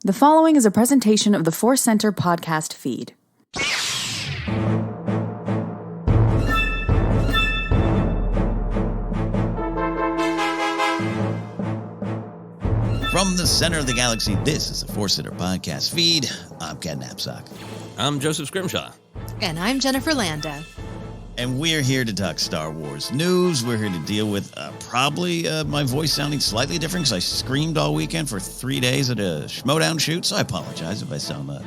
The following is a presentation of the Force Center podcast feed. From the center of the galaxy, this is the Force Center podcast feed. I'm Ken Knapsack. I'm Joseph Scrimshaw. And I'm Jennifer Landa. And we're here to talk Star Wars news. We're here to deal with probably my voice sounding slightly different because I screamed all weekend for 3 days at a Schmodown shoot. So I apologize if I sound a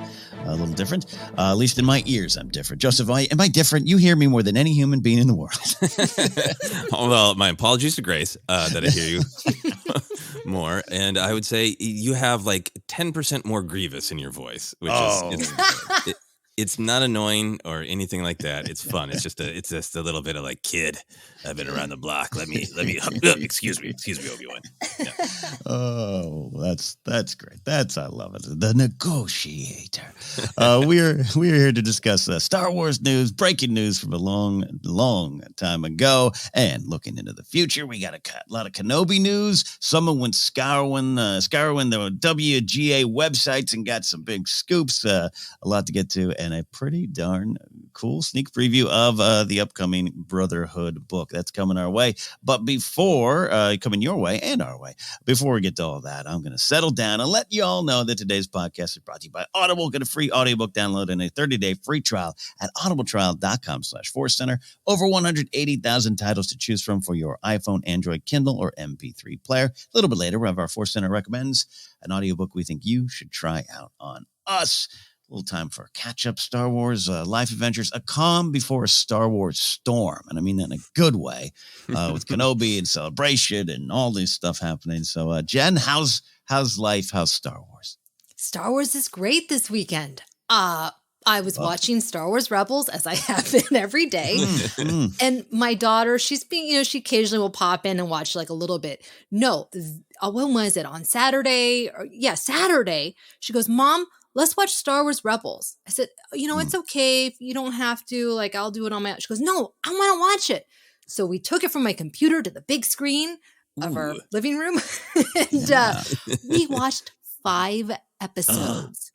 little different. At least in my ears, I'm different. Joseph, am I different? You hear me more than any human being in the world. Well, my apologies to Grace that I hear you more. And I would say you have like 10% more Grievous in your voice, which it's not annoying or anything like that. It's fun. It's just a little bit of like, kid, I've been around the block. Let me excuse me, Obi-Wan. Yeah. Oh, that's great. I love it. The negotiator. We're here to discuss Star Wars news, breaking news from a long time ago, and looking into the future. We got a lot of Kenobi news. Someone went scouring the WGA websites and got some big scoops. A lot to get to, and a pretty darn cool sneak preview of the upcoming Brotherhood book that's coming our way. But before coming your way and our way, before we get to all that, I'm going to settle down and let you all know that today's podcast is brought to you by Audible. Get a free audiobook download and a 30-day free trial at audibletrial.com/forcecenter. Over 180,000 titles to choose from for your iPhone, Android, Kindle, or MP3 player. A little bit later, we'll have our Force Center recommends an audiobook we think you should try out on us. A little time for catch-up Star Wars life adventures, a calm before a Star Wars storm. And I mean that in a good way, with Kenobi and Celebration and all this stuff happening. So, Jen, how's life? How's Star Wars? Star Wars is great this weekend. I was watching Star Wars Rebels, as I have been every day. And my daughter, she's being, she occasionally will pop in and watch like a little bit. No, when was it? On Saturday? Saturday. She goes, Mom, let's watch Star Wars Rebels. I said, it's okay if you don't have to, like, I'll do it on my own. She goes, no, I want to watch it. So we took it from my computer to the big screen of our living room. And we watched 5 episodes.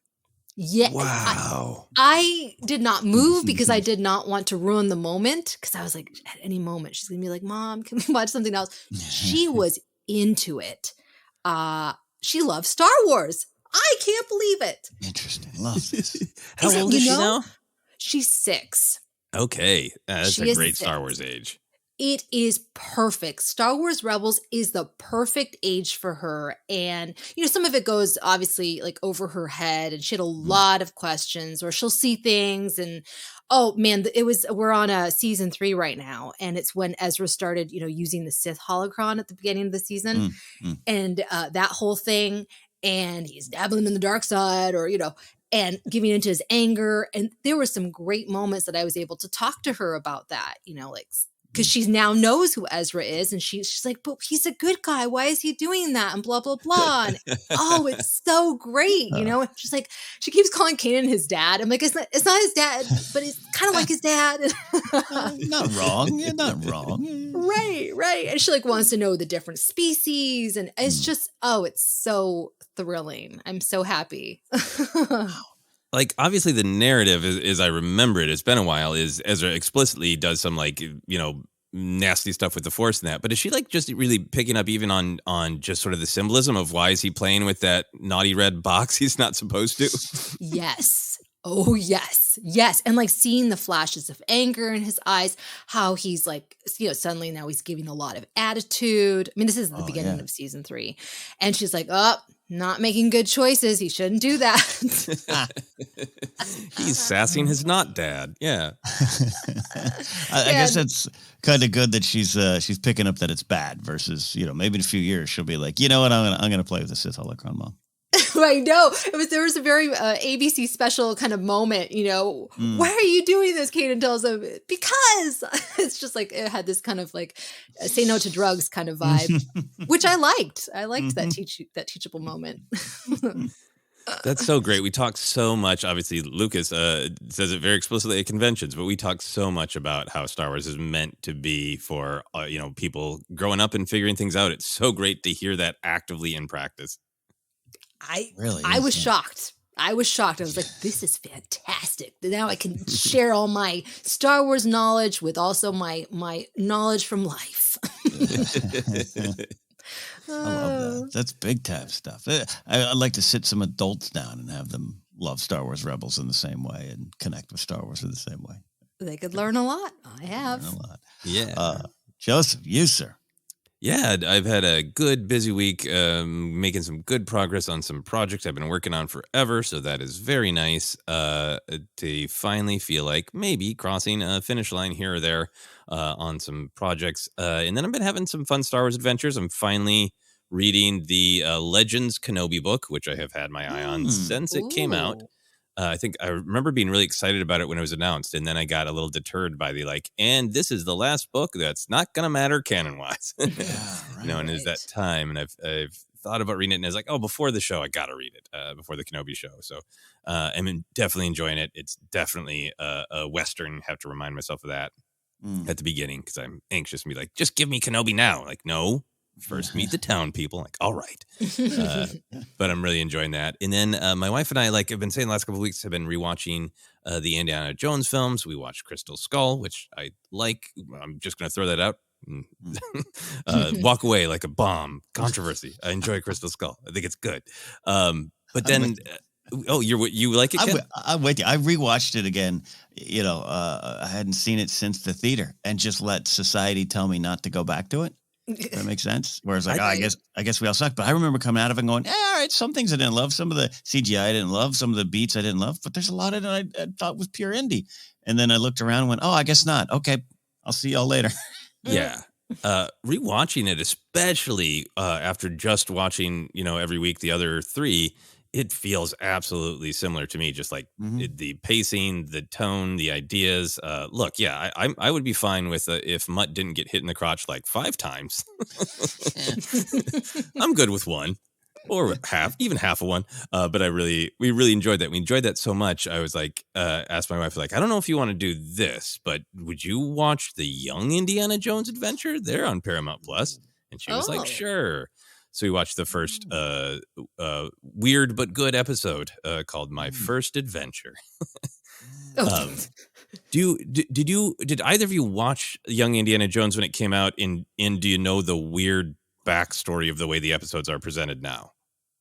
Yeah. Wow. I did not move because I did not want to ruin the moment. Because I was like, at any moment, she's going to be like, Mom, can we watch something else? She was into it. She loves Star Wars. I can't believe it. Interesting. Love this. How old is she now? She's 6. Okay. That's a great Star Wars age. It is perfect. Star Wars Rebels is the perfect age for her. And, some of it goes obviously like over her head, and she had a lot of questions, or she'll see things and, oh man, we're on season 3 right now. And it's when Ezra started, using the Sith holocron at the beginning of the season and that whole thing. And he's dabbling in the dark side, or, and giving into his anger. And there were some great moments that I was able to talk to her about that, because she now knows who Ezra is. And she's like, but he's a good guy. Why is he doing that? And blah, blah, blah. And, it's so great. She's like, she keeps calling Kanan his dad. I'm like, it's not his dad, but it's kind of like his dad. Not wrong. You're not wrong. Right. And she like wants to know the different species. And it's just, it's so thrilling. I'm so happy. Like, obviously the narrative is I remember it, it's been a while, is Ezra explicitly does some like, nasty stuff with the Force and that. But is she like just really picking up even on just sort of the symbolism of why is he playing with that naughty red box he's not supposed to? Yes. Oh, yes. Yes. And like seeing the flashes of anger in his eyes, how he's like, suddenly now he's giving a lot of attitude. I mean, this is the beginning of season 3. And she's like, not making good choices. He shouldn't do that. He's sassing his not dad. Yeah. I guess that's kind of good that she's picking up that it's bad versus, maybe in a few years she'll be like, you know what, I'm gonna play with the Sith holocron, Mom. I know. There was a very ABC special kind of moment, why are you doing this? Kanan tells him, because it's just like, it had this kind of like say no to drugs kind of vibe, which I liked. I liked that teachable moment. That's so great. We talk so much. Obviously, Lucas says it very explicitly at conventions, but we talk so much about how Star Wars is meant to be for, people growing up and figuring things out. It's so great to hear that actively in practice. I was shocked. I was shocked. I was like, this is fantastic. Now I can share all my Star Wars knowledge with also my knowledge from life. I love that. That's big time stuff. I'd like to sit some adults down and have them love Star Wars Rebels in the same way and connect with Star Wars in the same way. They could learn a lot. I have. Learn a lot. Yeah. Joseph, you, sir. Yeah, I've had a good, busy week, making some good progress on some projects I've been working on forever. So that is very nice to finally feel like maybe crossing a finish line here or there on some projects. And then I've been having some fun Star Wars adventures. I'm finally reading the Legends Kenobi book, which I have had my eye on since it came out. I think I remember being really excited about it when it was announced, and then I got a little deterred by the and this is the last book that's not going to matter canon-wise. Yeah, right. And it's that time, and I've thought about reading it, and I was like, before the show, I got to read it, before the Kenobi show. So I'm definitely enjoying it. It's definitely a Western. Have to remind myself of that at the beginning, because I'm anxious to be like, just give me Kenobi now. Like, no. First meet the town people. Like, all right. But I'm really enjoying that. And then my wife and I, like I've been saying the last couple of weeks, have been rewatching the Indiana Jones films. We watched Crystal Skull, which I like. I'm just going to throw that out. Walk away like a bomb. Controversy. I enjoy Crystal Skull. I think it's good. But then... you like it, Ken? I'm with you. I rewatched it again. I hadn't seen it since the theater and just let society tell me not to go back to it. Does that make sense? Whereas I guess we all suck. But I remember coming out of it and going, all right, some things I didn't love. Some of the CGI I didn't love. Some of the beats I didn't love. But there's a lot of it I thought was pure indie. And then I looked around and went, I guess not. Okay, I'll see y'all later. Yeah. Rewatching it, especially after just watching, every week the other three, it feels absolutely similar to me. Just like the pacing, the tone, the ideas. Look, yeah, I would be fine with if Mutt didn't get hit in the crotch like 5 times. I'm good with 1 or even half of 1. But we really enjoyed that. We enjoyed that so much. I was like, asked my wife, like, I don't know if you want to do this, but would you watch the Young Indiana Jones Adventure? They're on Paramount Plus. And she was like, sure. So we watched the first weird but good episode called My First Adventure. Did either of you watch Young Indiana Jones when it came out? And do you know the weird backstory of the way the episodes are presented now?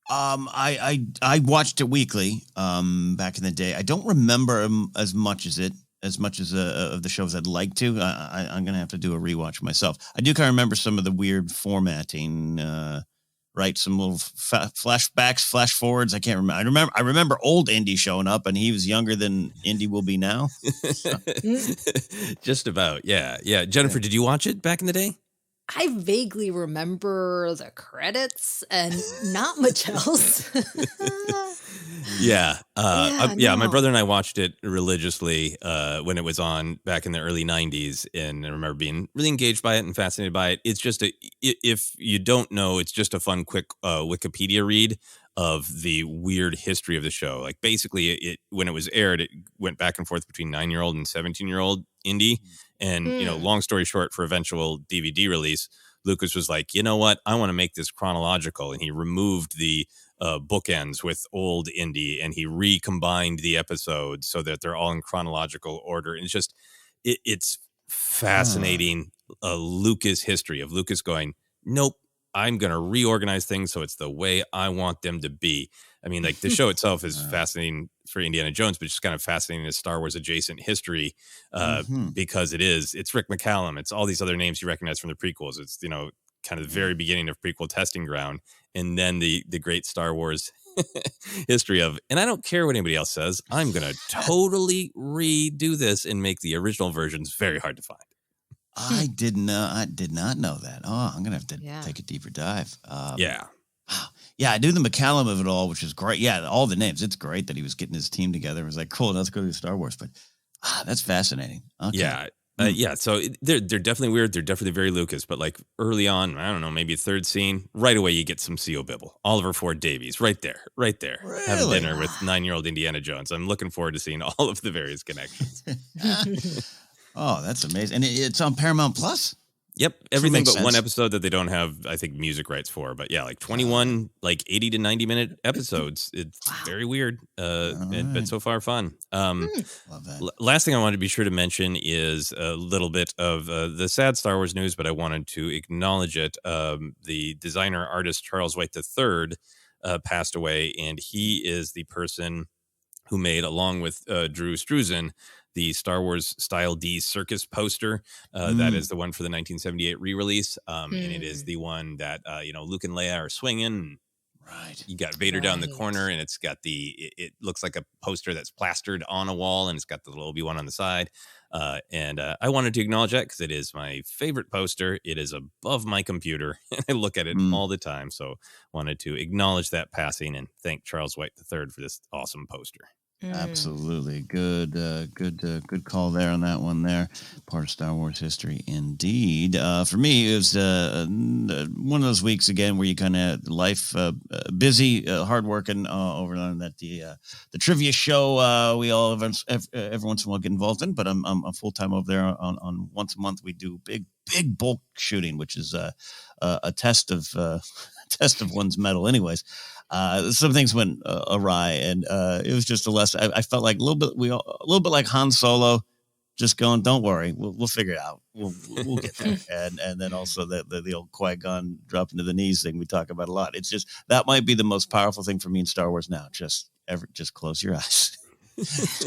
I watched it weekly back in the day. I don't remember as much as of the shows I'd like to. I'm gonna have to do a rewatch myself. I do kind of remember some of the weird formatting. Right, some little flashbacks, flash forwards. I can't remember. I remember old Indy showing up, and he was younger than Indy will be now. Just about, yeah. Jennifer, did you watch it back in the day? I vaguely remember the credits and not much else. Yeah. My brother and I watched it religiously when it was on back in the early 90s. And I remember being really engaged by it and fascinated by it. It's just if you don't know, it's just a fun, quick Wikipedia read of the weird history of the show. Like basically when it was aired, it went back and forth between 9-year-old and 17-year-old Indy. And, long story short, for eventual DVD release, Lucas was like, you know what? I want to make this chronological. And he removed the bookends with old Indy, and he recombined the episodes so that they're all in chronological order. And it's just, it's fascinating Lucas history of Lucas going, nope, I'm going to reorganize things so it's the way I want them to be. I mean, like the show itself is fascinating for Indiana Jones, but it's just kind of fascinating as Star Wars adjacent history because it's Rick McCallum. It's all these other names you recognize from the prequels. It's, kind of the very beginning of prequel testing ground. And then the great Star Wars history of, and I don't care what anybody else says, I'm going to totally redo this and make the original versions very hard to find. I did not know that. I'm going to have to take a deeper dive. Yeah, I do the McCallum of it all, which is great. Yeah, all the names. It's great that he was getting his team together. It was like, cool, let's go to Star Wars. But that's fascinating. Okay. Yeah. So they're definitely weird. They're definitely very Lucas. But like early on, I don't know, maybe third scene, right away you get some C.O. Bibble, Oliver Ford Davies, right there, really? having dinner with 9-year-old Indiana Jones. I'm looking forward to seeing all of the various connections. Oh, that's amazing. And it's on Paramount Plus? Yep, everything but one sense. episode that they don't have, I think, music rights for. But yeah, like 21, like 80 to 90-minute episodes. It's very weird, but so far fun. Love that. Last thing I wanted to be sure to mention is a little bit of the sad Star Wars news, but I wanted to acknowledge it. The designer artist Charles White III passed away, and he is the person who made, along with Drew Struzan, the Star Wars Style D Circus poster. That is the one for the 1978 re-release. And it is the one that, Luke and Leia are swinging. Right. You got Vader down the corner, and it's got it looks like a poster that's plastered on a wall, and it's got the little Obi-Wan on the side. And I wanted to acknowledge that because it is my favorite poster. It is above my computer, and I look at it all the time. So wanted to acknowledge that passing and thank Charles White III for this awesome poster. Absolutely. Good call there on that one there. Part of Star Wars history indeed. For me, it was one of those weeks again where you kind of life busy, hardworking over on that the trivia show we all every once in a while get involved in, but I'm full time over there on once a month. We do big bulk shooting, which is a test of one's mettle anyways. Some things went awry, and it was just a lesson. I felt like a little bit like Han Solo, just going, "Don't worry, we'll figure it out. We'll get there." and then also the old Qui-Gon dropping to the knees thing we talk about a lot. It's just that might be the most powerful thing for me in Star Wars now. Just close your eyes.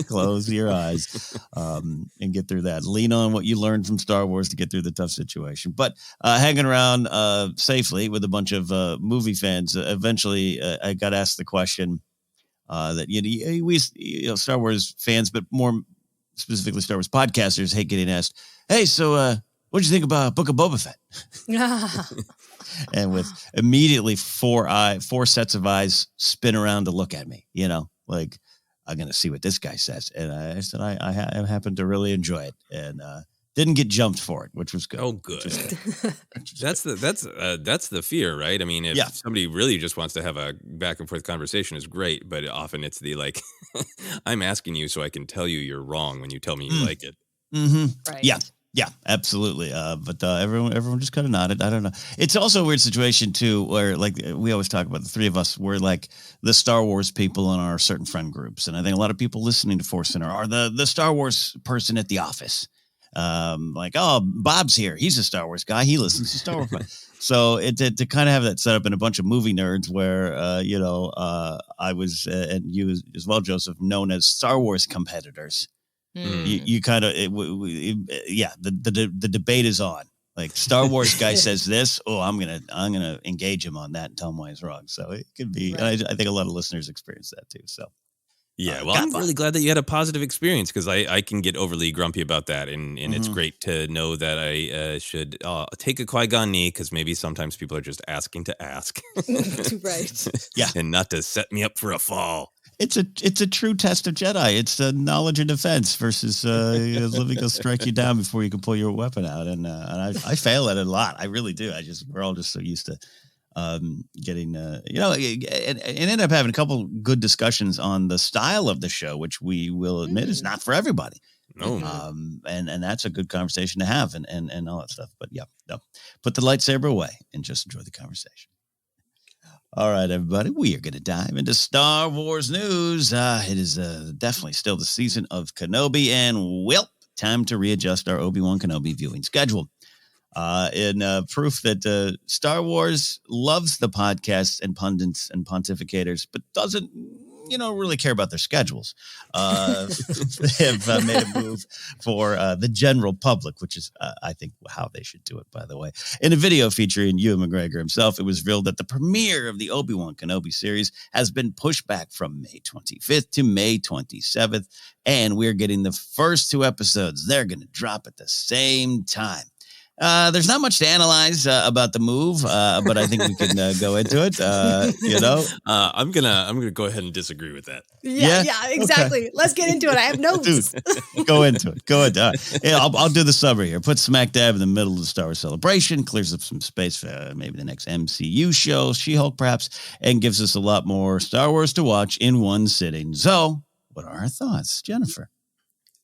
Close your eyes and get through that. Lean on what you learned from Star Wars to get through the tough situation. But hanging around safely with a bunch of movie fans, eventually I got asked the question that we Star Wars fans, but more specifically Star Wars podcasters, hate getting asked, "Hey, so what did you think about Book of Boba Fett?" And with immediately four sets of eyes spin around to look at me, like, I'm going to see what this guy says. And I said, I happened to really enjoy it and didn't get jumped for it, which was good. Oh, good. That's the fear, right? I mean, if somebody really just wants to have a back and forth conversation is great, but often it's the like, I'm asking you so I can tell you you're wrong when you tell me you like it. Mm-hmm. Right. Yeah, absolutely. But everyone just kind of nodded. I don't know. It's also a weird situation too, where like we always talk about, the three of us, we're like the Star Wars people in our certain friend groups, and I think a lot of people listening to Force Center are the Star Wars person at the office. Like, oh, Bob's here. He's a Star Wars guy. He listens to Star Wars. So to kind of have that set up in a bunch of movie nerds, where I was and you as well, Joseph, known as Star Wars competitors. You kind of, the debate is on. Like, Star Wars guy says this, I'm gonna engage him on that and tell him why he's wrong. So it could be. Right. I think a lot of listeners experience that too. So yeah, well, I'm really glad that you had a positive experience, because I can get overly grumpy about that, and it's great to know that I should take a Qui-Gon knee, because maybe sometimes people are just asking to ask, Right? Yeah, and not to set me up for a fall. It's a true test of Jedi. It's knowledge and defense versus living will strike you down before you can pull your weapon out. And I fail at it a lot. I really do. We're all just so used to getting and end up having a couple good discussions on the style of the show, which we will admit is not for everybody. No. And that's a good conversation to have and all that stuff. But put the lightsaber away and just enjoy the conversation. All right, everybody, we are going to dive into Star Wars news. It is definitely still the season of Kenobi, and time to readjust our Obi-Wan Kenobi viewing schedule. In proof that Star Wars loves the podcasts and pundits and pontificators, but doesn't, really care about their schedules. They have made a move for the general public, which is, I think, how they should do it, by the way. In a video featuring Ewan McGregor himself, it was revealed that the premiere of the Obi-Wan Kenobi series has been pushed back from May 25th to May 27th, and we're getting the first two episodes. They're going to drop at the same time. There's not much to analyze about the move, but I think we can go into it. I'm gonna go ahead and disagree with that. Yeah, exactly. Okay. Let's get into it. I have notes. Dude, go into it. Go ahead. I'll do the summary here. Put smack dab in the middle of the Star Wars celebration, clears up some space for maybe the next MCU show, She-Hulk perhaps, and gives us a lot more Star Wars to watch in one sitting. So, what are our thoughts, Jennifer?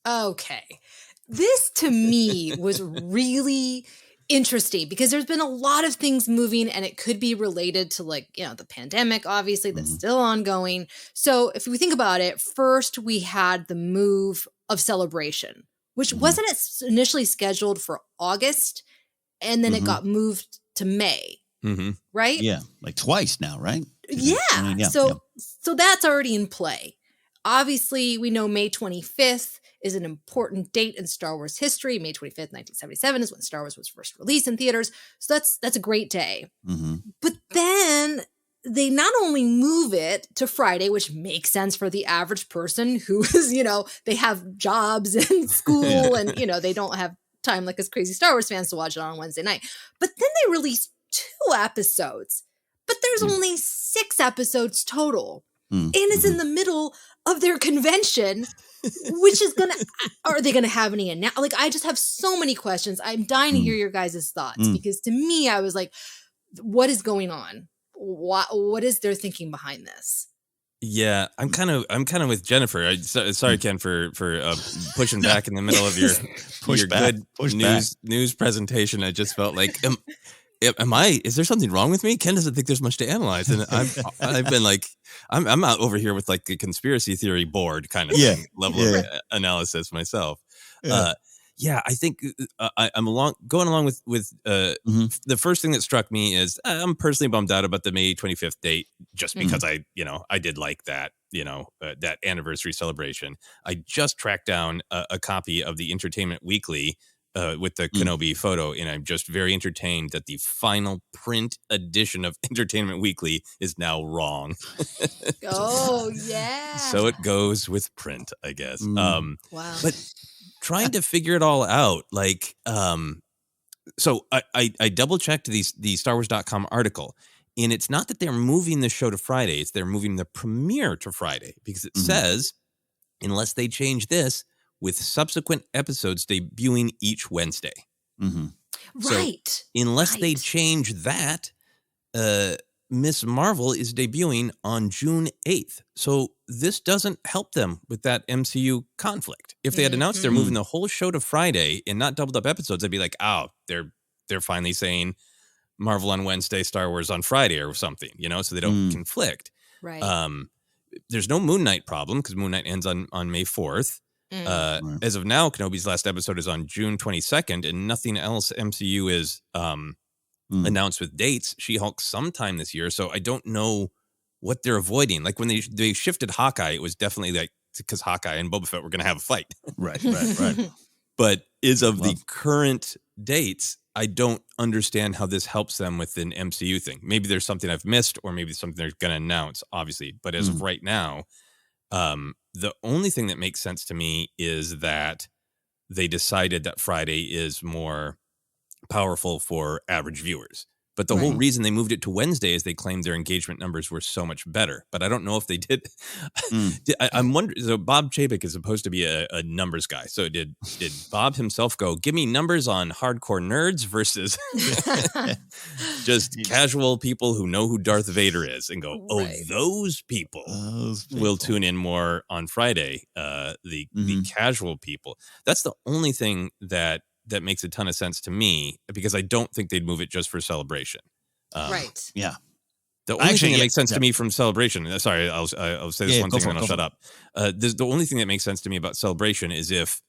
Okay. This, to me, was really interesting because there's been a lot of things moving and it could be related to like, the pandemic, obviously, that's still ongoing. So if we think about it, first we had the move of Celebration, which wasn't initially scheduled for August, and then it got moved to May, right? Yeah, like twice now, right? Yeah. So that's already in play. Obviously, we know May 25th is an important date in Star Wars history. May 25th, 1977 is when Star Wars was first released in theaters. So that's a great day. But then they not only move it to Friday, which makes sense for the average person who is, they have jobs and school and, they don't have time like us crazy Star Wars fans to watch it on Wednesday night. But then they release 2 episodes, but there's only 6 episodes total. And it's in the middle of their convention, which is are they gonna have any like, I just have so many questions. I'm dying to hear your guys' thoughts because to me, I was like, what is going on? What is their thinking behind this? Yeah, I'm kind of with Jennifer. Sorry, Ken, for pushing back in the middle of your good news presentation. I just felt like, is there something wrong with me? Ken doesn't think there's much to analyze, and I've been like, I'm out over here with like the conspiracy theory board kind of level of analysis myself. I think I'm going along with the first thing that struck me is I'm personally bummed out about the May 25th date just because I did like that, that anniversary celebration. I just tracked down a copy of the Entertainment Weekly with the Kenobi photo, and I'm just very entertained that the final print edition of Entertainment Weekly is now wrong. Oh, yeah. So it goes with print, I guess. Wow. But trying to figure it all out, like, so I double checked the StarWars.com article, and it's not that they're moving the show to Friday, it's they're moving the premiere to Friday, because it says, unless they change this, with subsequent episodes debuting each Wednesday. Right. So unless they change that, Miss Marvel is debuting on June 8th. So this doesn't help them with that MCU conflict. If they had announced they're moving the whole show to Friday and not doubled up episodes, I'd be like, they're finally saying Marvel on Wednesday, Star Wars on Friday or something, so they don't conflict. Right. There's no Moon Knight problem because Moon Knight ends on May 4th. As of now, Kenobi's last episode is on June 22nd, and nothing else MCU is announced with dates. She-Hulk sometime this year, so I don't know what they're avoiding. Like when they shifted Hawkeye, it was definitely like because Hawkeye and Boba Fett were going to have a fight. Right. But the current dates, I don't understand how this helps them with an MCU thing. Maybe there's something I've missed, or maybe something they're going to announce, obviously. But as of right now, the only thing that makes sense to me is that they decided that Friday is more powerful for average viewers. But the whole reason they moved it to Wednesday is they claimed their engagement numbers were so much better. But I don't know if they did. I'm wondering. So Bob Chapek is supposed to be a numbers guy. So did Bob himself go, give me numbers on hardcore nerds versus just casual people who know who Darth Vader is and go, those people will tune in more on Friday. The casual people. That's the only thing that makes a ton of sense to me, because I don't think they'd move it just for Celebration. Right. Yeah. The only thing that makes sense to me from Celebration, sorry, I'll say this one thing and then I'll shut up. The only thing that makes sense to me about Celebration is if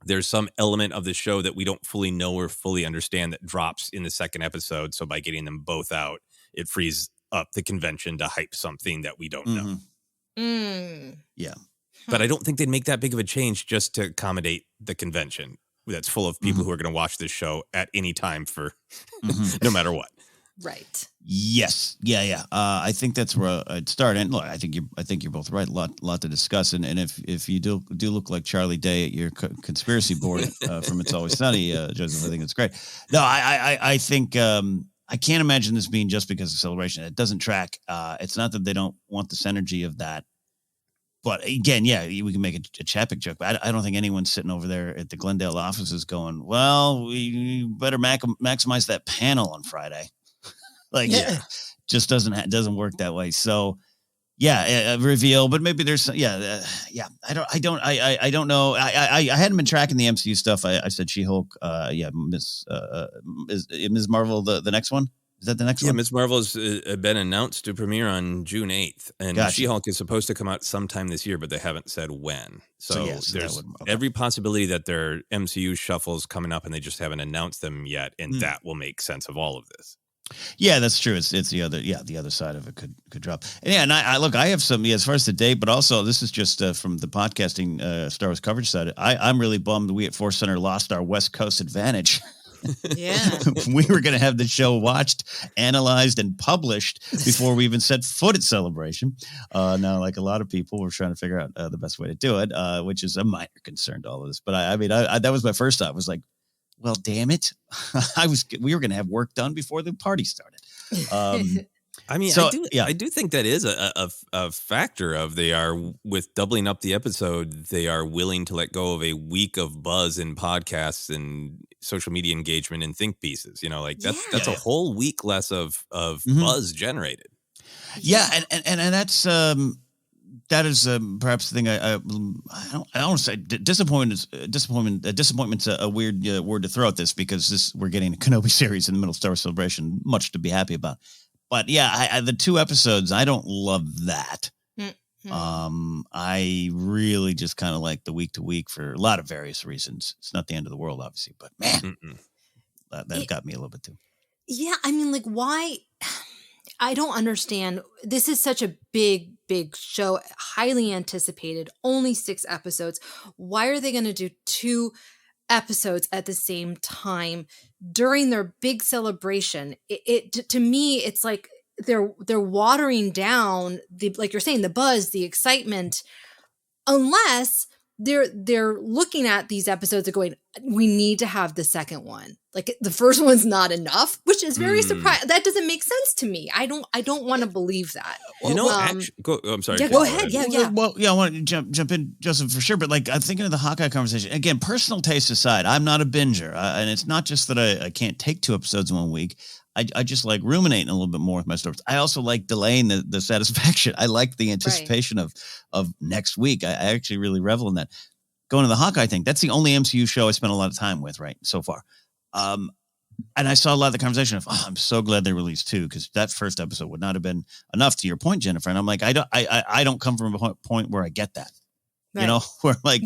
there's some element of the show that we don't fully know or fully understand that drops in the second episode. So by getting them both out, it frees up the convention to hype something that we don't know. Yeah. But I don't think they'd make that big of a change just to accommodate the convention that's full of people who are going to watch this show at any time for no matter what. Right. Yes. Yeah. I think that's where I'd start. And look, I think you're both right. A lot to discuss. And if you do look like Charlie Day at your conspiracy board from It's Always Sunny, Joseph, I think it's great. No, I think I can't imagine this being just because of Celebration. It doesn't track. It's not that they don't want the synergy of that. But again, we can make a Chapek joke, but I don't think anyone's sitting over there at the Glendale offices going, well, we better maximize that panel on Friday. Just doesn't work that way. So reveal, but maybe there's I don't know. I hadn't been tracking the MCU stuff. I said She-Hulk, Ms. Marvel, the next one. Is that the next one? Yeah, Ms. Marvel has been announced to premiere on June 8th, and Gotcha. She-Hulk is supposed to come out sometime this year, but they haven't said when. So there's okay. every possibility that their MCU shuffle's coming up, and they just haven't announced them yet, and that will make sense of all of this. Yeah, that's true. It's the other side of it could drop. And I have some as far as the date, but also this is just from the podcasting Star Wars coverage side. I'm really bummed we at Force Center lost our West Coast advantage. Yeah, we were going to have the show watched, analyzed, and published before we even set foot at Celebration. Now, like a lot of people, we're trying to figure out the best way to do it, which is a minor concern to all of this. But I mean, that was my first thought. Was like, well, damn it, we were going to have work done before the party started. I mean, so, I do think that is a factor of they are, with doubling up the episode, they are willing to let go of a week of buzz in podcasts and social media engagement and think pieces. You know, like that's a whole week less of buzz generated. Yeah, and that's that is perhaps the thing I don't want to say disappointment's a weird word to throw at this, because we're getting a Kenobi series in the middle of Star Wars Celebration, much to be happy about. But yeah, the 2 episodes, I don't love that. Mm-hmm. I really just kind of like the week to week for a lot of various reasons. It's not the end of the world, obviously, but man, that got me a little bit too. Yeah, I mean, like, why? I don't understand. This is such a big show, highly anticipated, only 6 episodes. Why are they going to do 2 episodes at the same time during their big celebration? It to me, it's like they're watering down like you're saying, the buzz, the excitement, unless they're looking at these episodes and going, we need to have the second one. Like the first one's not enough, which is very surprising. That doesn't make sense to me. I don't want to believe that. You know, actually, I'm sorry. Yeah, go ahead. Yeah. Well, I want to jump in, Joseph, for sure. But like, I'm thinking of the Hawkeye conversation again. Personal taste aside, I'm not a binger, and it's not just that I can't take 2 episodes in 1 week. I just like ruminating a little bit more with my stories. I also like delaying the satisfaction. I like the anticipation of next week. I actually really revel in that. Going to the Hawkeye thing, that's the only MCU show I spent a lot of time with so far. And I saw a lot of the conversation of, I'm so glad they released 2, because that first episode would not have been enough, to your point, Jennifer. And I'm like, I don't come from a point where I get that, you know, where like,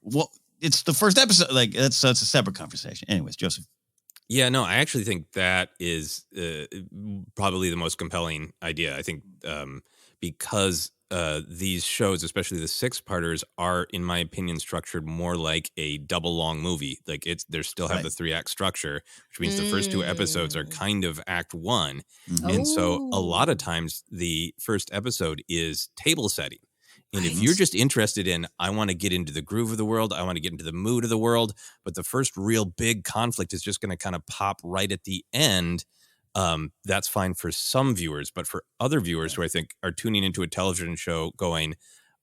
well, it's the first episode. Like that's a separate conversation. Anyways, Joseph. Yeah, no, I actually think that is probably the most compelling idea. I think because these shows, especially the 6-parters, are, in my opinion, structured more like a double long movie. Like they still have the 3-act structure, which means the first 2 episodes are kind of act 1. Mm-hmm. And so a lot of times the first episode is table setting. And if you're just interested in, I want to get into the groove of the world, I want to get into the mood of the world, but the first real big conflict is just going to kind of pop right at the end, that's fine for some viewers. But for other viewers who I think are tuning into a television show going,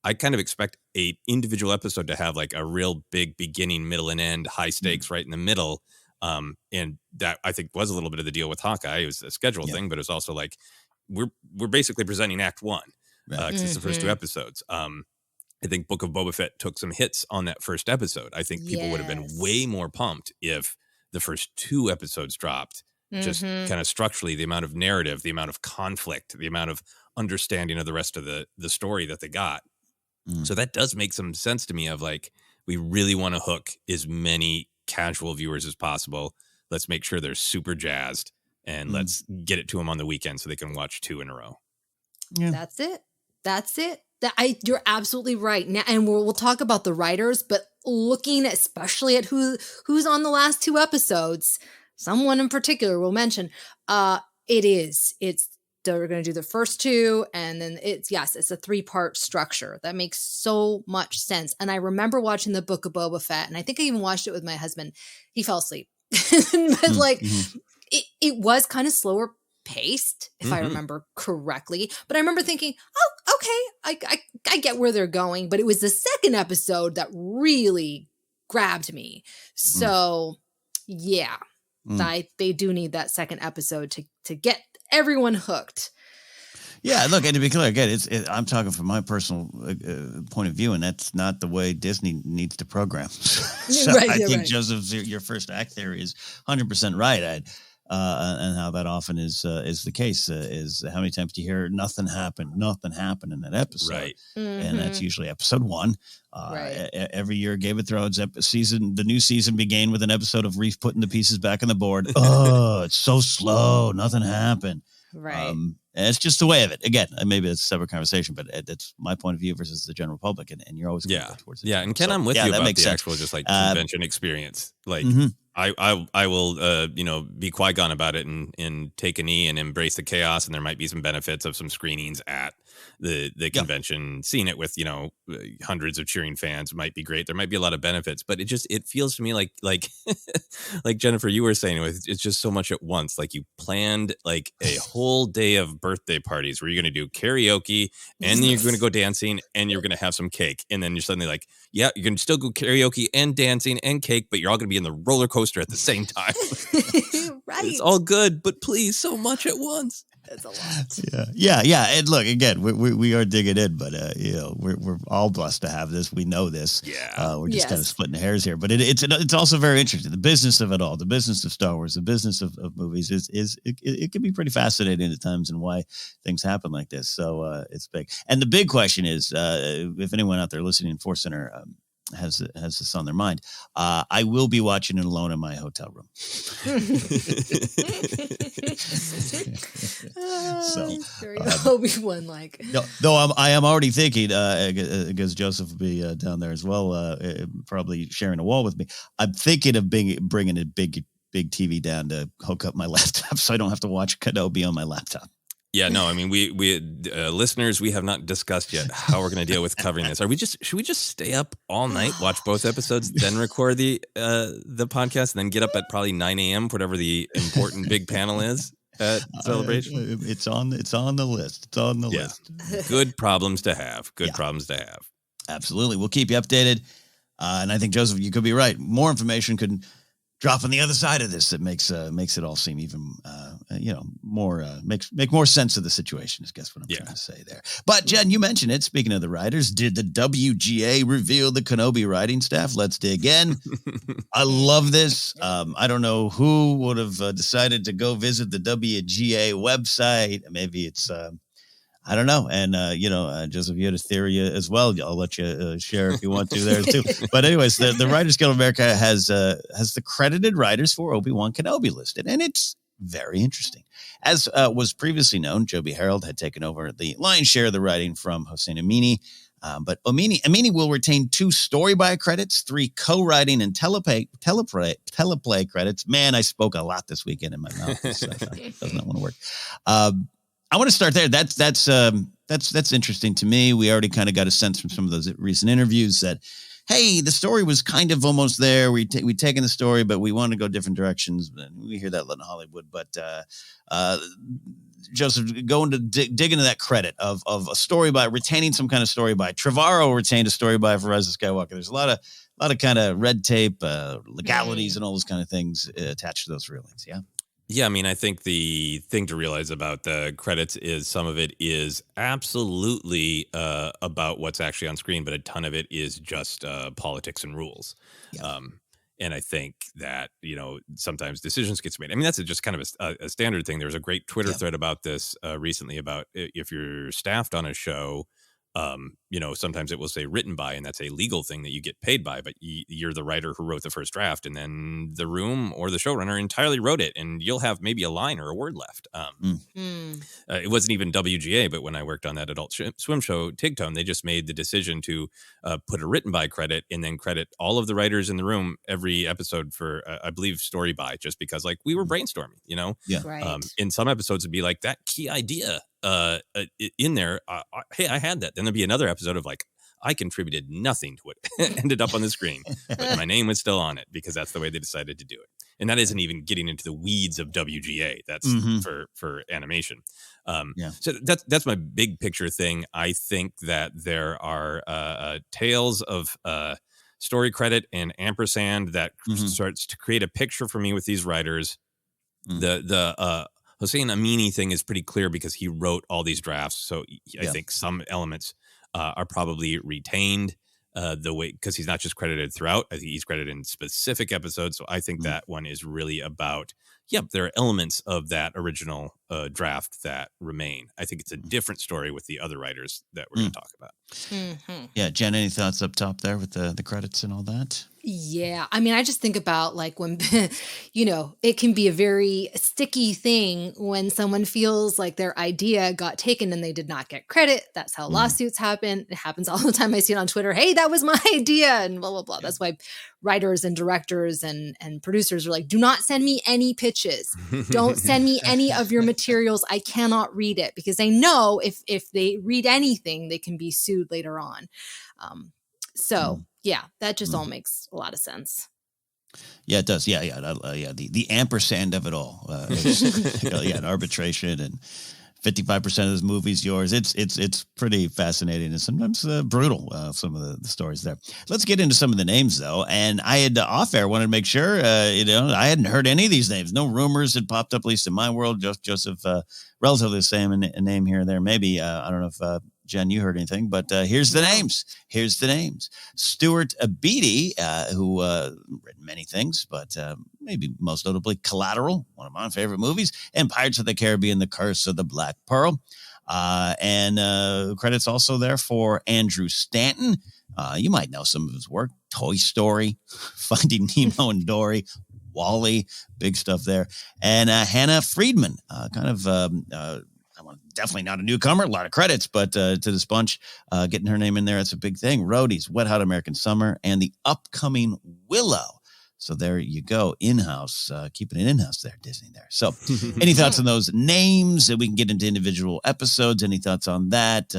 I kind of expect a individual episode to have like a real big beginning, middle, and end, high stakes right in the middle. And that, I think, was a little bit of the deal with Hawkeye. It was a schedule thing, but it was also like, we're basically presenting act 1. Because it's the first 2 episodes. I think Book of Boba Fett took some hits on that first episode. I think people would have been way more pumped if the first 2 episodes dropped. Just kind of structurally, the amount of narrative, the amount of conflict, the amount of understanding of the rest of the story that they got. So that does make some sense to me of like, we really want to hook as many casual viewers as possible. Let's make sure they're super jazzed, and let's get it to them on the weekend so they can watch 2 in a row. Yeah. That's it. You're absolutely right. Now, and we'll talk about the writers, but looking especially at who's on the last 2 episodes, someone in particular we'll mention. They're going to do the first 2, and then it's a 3-part structure that makes so much sense. And I remember watching the Book of Boba Fett, and I think I even watched it with my husband. He fell asleep, but it was kind of slower paced, if I remember correctly. But I remember thinking, oh, okay, I get where they're going. But it was the second episode that really grabbed me. So they do need that second episode to get everyone hooked. Yeah, look, and to be clear, again, I'm talking from my personal point of view, and that's not the way Disney needs to program. So I think, Joseph, your first act theory is 100% right. And how that often is the case is how many times do you hear nothing happened in that episode, right? And that's usually episode 1. Every year, Game of Thrones the new season began with an episode of Reef putting the pieces back on the board. Oh, it's so slow, nothing happened. Right. And it's just the way of it. Again, maybe it's a separate conversation, but that's my point of view versus the general public, and you're always going to go towards it. Yeah, and Ken, I'm with you about the actual just like convention experience. Like, I will be Qui-Gon about it and take a knee and embrace the chaos, and there might be some benefits of some screenings at the convention. Seeing it with hundreds of cheering fans might be great. There might be a lot of benefits, but it feels to me like like Jennifer, you were saying, it's just so much at once. Like you planned like a whole day of birthday parties where you're going to do karaoke and then you're going to go dancing and you're going to have some cake, and then you're suddenly like, yeah, you can still go karaoke and dancing and cake, but you're all going to be in the roller coaster at the same time. Right. It's all good, but please, so much at once. It's a lot. Yeah. And look, again, we are digging in, but we're all blessed to have this. We know this. Yeah. We're just kind of splitting hairs here, but it's also very interesting. The business of it all, the business of Star Wars, the business of movies it can be pretty fascinating at times, and why things happen like this. So it's big. And the big question is, if anyone out there listening in Force Center has this on their mind, I will be watching it alone in my hotel room. So very Obi-Wan like. Though I am already thinking, because Joseph will be down there as well, probably sharing a wall with me. I'm thinking of bringing a big TV down to hook up my laptop, so I don't have to watch Kenobi on my laptop. Yeah, no, I mean, we listeners, we have not discussed yet how we're going to deal with covering this. Should we just stay up all night, watch both episodes, then record the podcast, and then get up at probably 9 a.m. for whatever the important big panel is at Celebration? It's on the list. It's on the list. Good problems to have. Problems to have. Absolutely. We'll keep you updated. And I think, Joseph, you could be right. More information could drop on the other side of this that makes it all seem even more make more sense of the situation, is guess what I'm trying to say there. But Jen, you mentioned it. Speaking of the writers, did the WGA reveal the Kenobi writing staff? Let's dig in. I love this. I don't know who would have decided to go visit the WGA website. Maybe it's I don't know. And, Joseph, you had a theory as well. I'll let you share if you want to there too. But anyways, the Writers Guild of America has the credited writers for Obi-Wan Kenobi listed. And it's very interesting. As was previously known, Joby Harold had taken over the lion's share of the writing from Hossein Amini. But Amini will retain 2 story by credits, 3 co-writing and teleplay credits. Man, I spoke a lot this weekend in my mouth. Does not want to work. I want to start there. That's interesting to me. We already kind of got a sense from some of those recent interviews that, hey, the story was kind of almost there. We'd taken the story, but we want to go different directions. We hear that a lot in Hollywood. But Joseph, going to dig into that credit of a story by retaining some kind of story by. Trevorrow retained a story by for Rise of Skywalker. There's a lot of kind of red tape, legalities, and all those kind of things attached to those rulings. Yeah. Yeah, I mean, I think the thing to realize about the credits is some of it is absolutely about what's actually on screen, but a ton of it is just politics and rules. Yeah. And I think that, sometimes decisions get made. I mean, that's just kind of a standard thing. There's a great Twitter thread about this recently about if you're staffed on a show, sometimes it will say written by, and that's a legal thing that you get paid by, but you're the writer who wrote the first draft, and then the room or the showrunner entirely wrote it, and you'll have maybe a line or a word left. It wasn't even WGA, but when I worked on that Adult Swim show, Tigtone, they just made the decision to put a written by credit and then credit all of the writers in the room every episode for, I believe, story by, just because we were brainstorming, Yeah. Right. In some episodes it'd be like that key idea in there. Hey, I had that. Then there'd be another episode of I contributed nothing to what ended up on the screen, but my name was still on it because that's the way they decided to do it. And that isn't even getting into the weeds of WGA. That's for animation. So that's my big picture thing. I think that there are tales of story credit and ampersand that starts to create a picture for me with these writers. The Hossein Amini thing is pretty clear because he wrote all these drafts. So I Yeah. think some elements are probably retained the way, because he's not just credited throughout. I think he's credited in specific episodes. So I think that one is really about, there are elements of that original draft that remain. I think it's a different story with the other writers that we're going to talk about. Mm-hmm. Yeah, Jen, any thoughts up top there with the credits and all that? Yeah. I mean, I just think about like when, it can be a very sticky thing when someone feels like their idea got taken and they did not get credit. That's how lawsuits happen. It happens all the time. I see it on Twitter. Hey, that was my idea and blah, blah, blah. That's why writers and directors and producers are like, do not send me any pitches. Don't send me any of your materials. I cannot read it, because they know if they read anything, they can be sued later on. Yeah, that just all makes a lot of sense. Yeah, it does. Yeah. The ampersand of it all. An arbitration, and 55% of this movie's yours. It's pretty fascinating and sometimes brutal. Some of the stories there. Let's get into some of the names though. And I had off air wanted to make sure I hadn't heard any of these names. No rumors had popped up, at least in my world. Joseph, relatively the same name here and there. Maybe I don't know if Jen, you heard anything, but here's the names. Stuart Beattie, who written many things, but maybe most notably Collateral, one of my favorite movies, and Pirates of the Caribbean, The Curse of the Black Pearl. And credits also there for Andrew Stanton. You might know some of his work. Toy Story, Finding Nemo and Dory, Wall-E, big stuff there. And Hannah Friedman, definitely not a newcomer, a lot of credits, but to this bunch, getting her name in there, it's a big thing. Roadies, Wet Hot American Summer, and the upcoming Willow. So there you go, in-house, keeping it in-house there, Disney there. So any thoughts on those names? We can get into individual episodes. Any thoughts on that?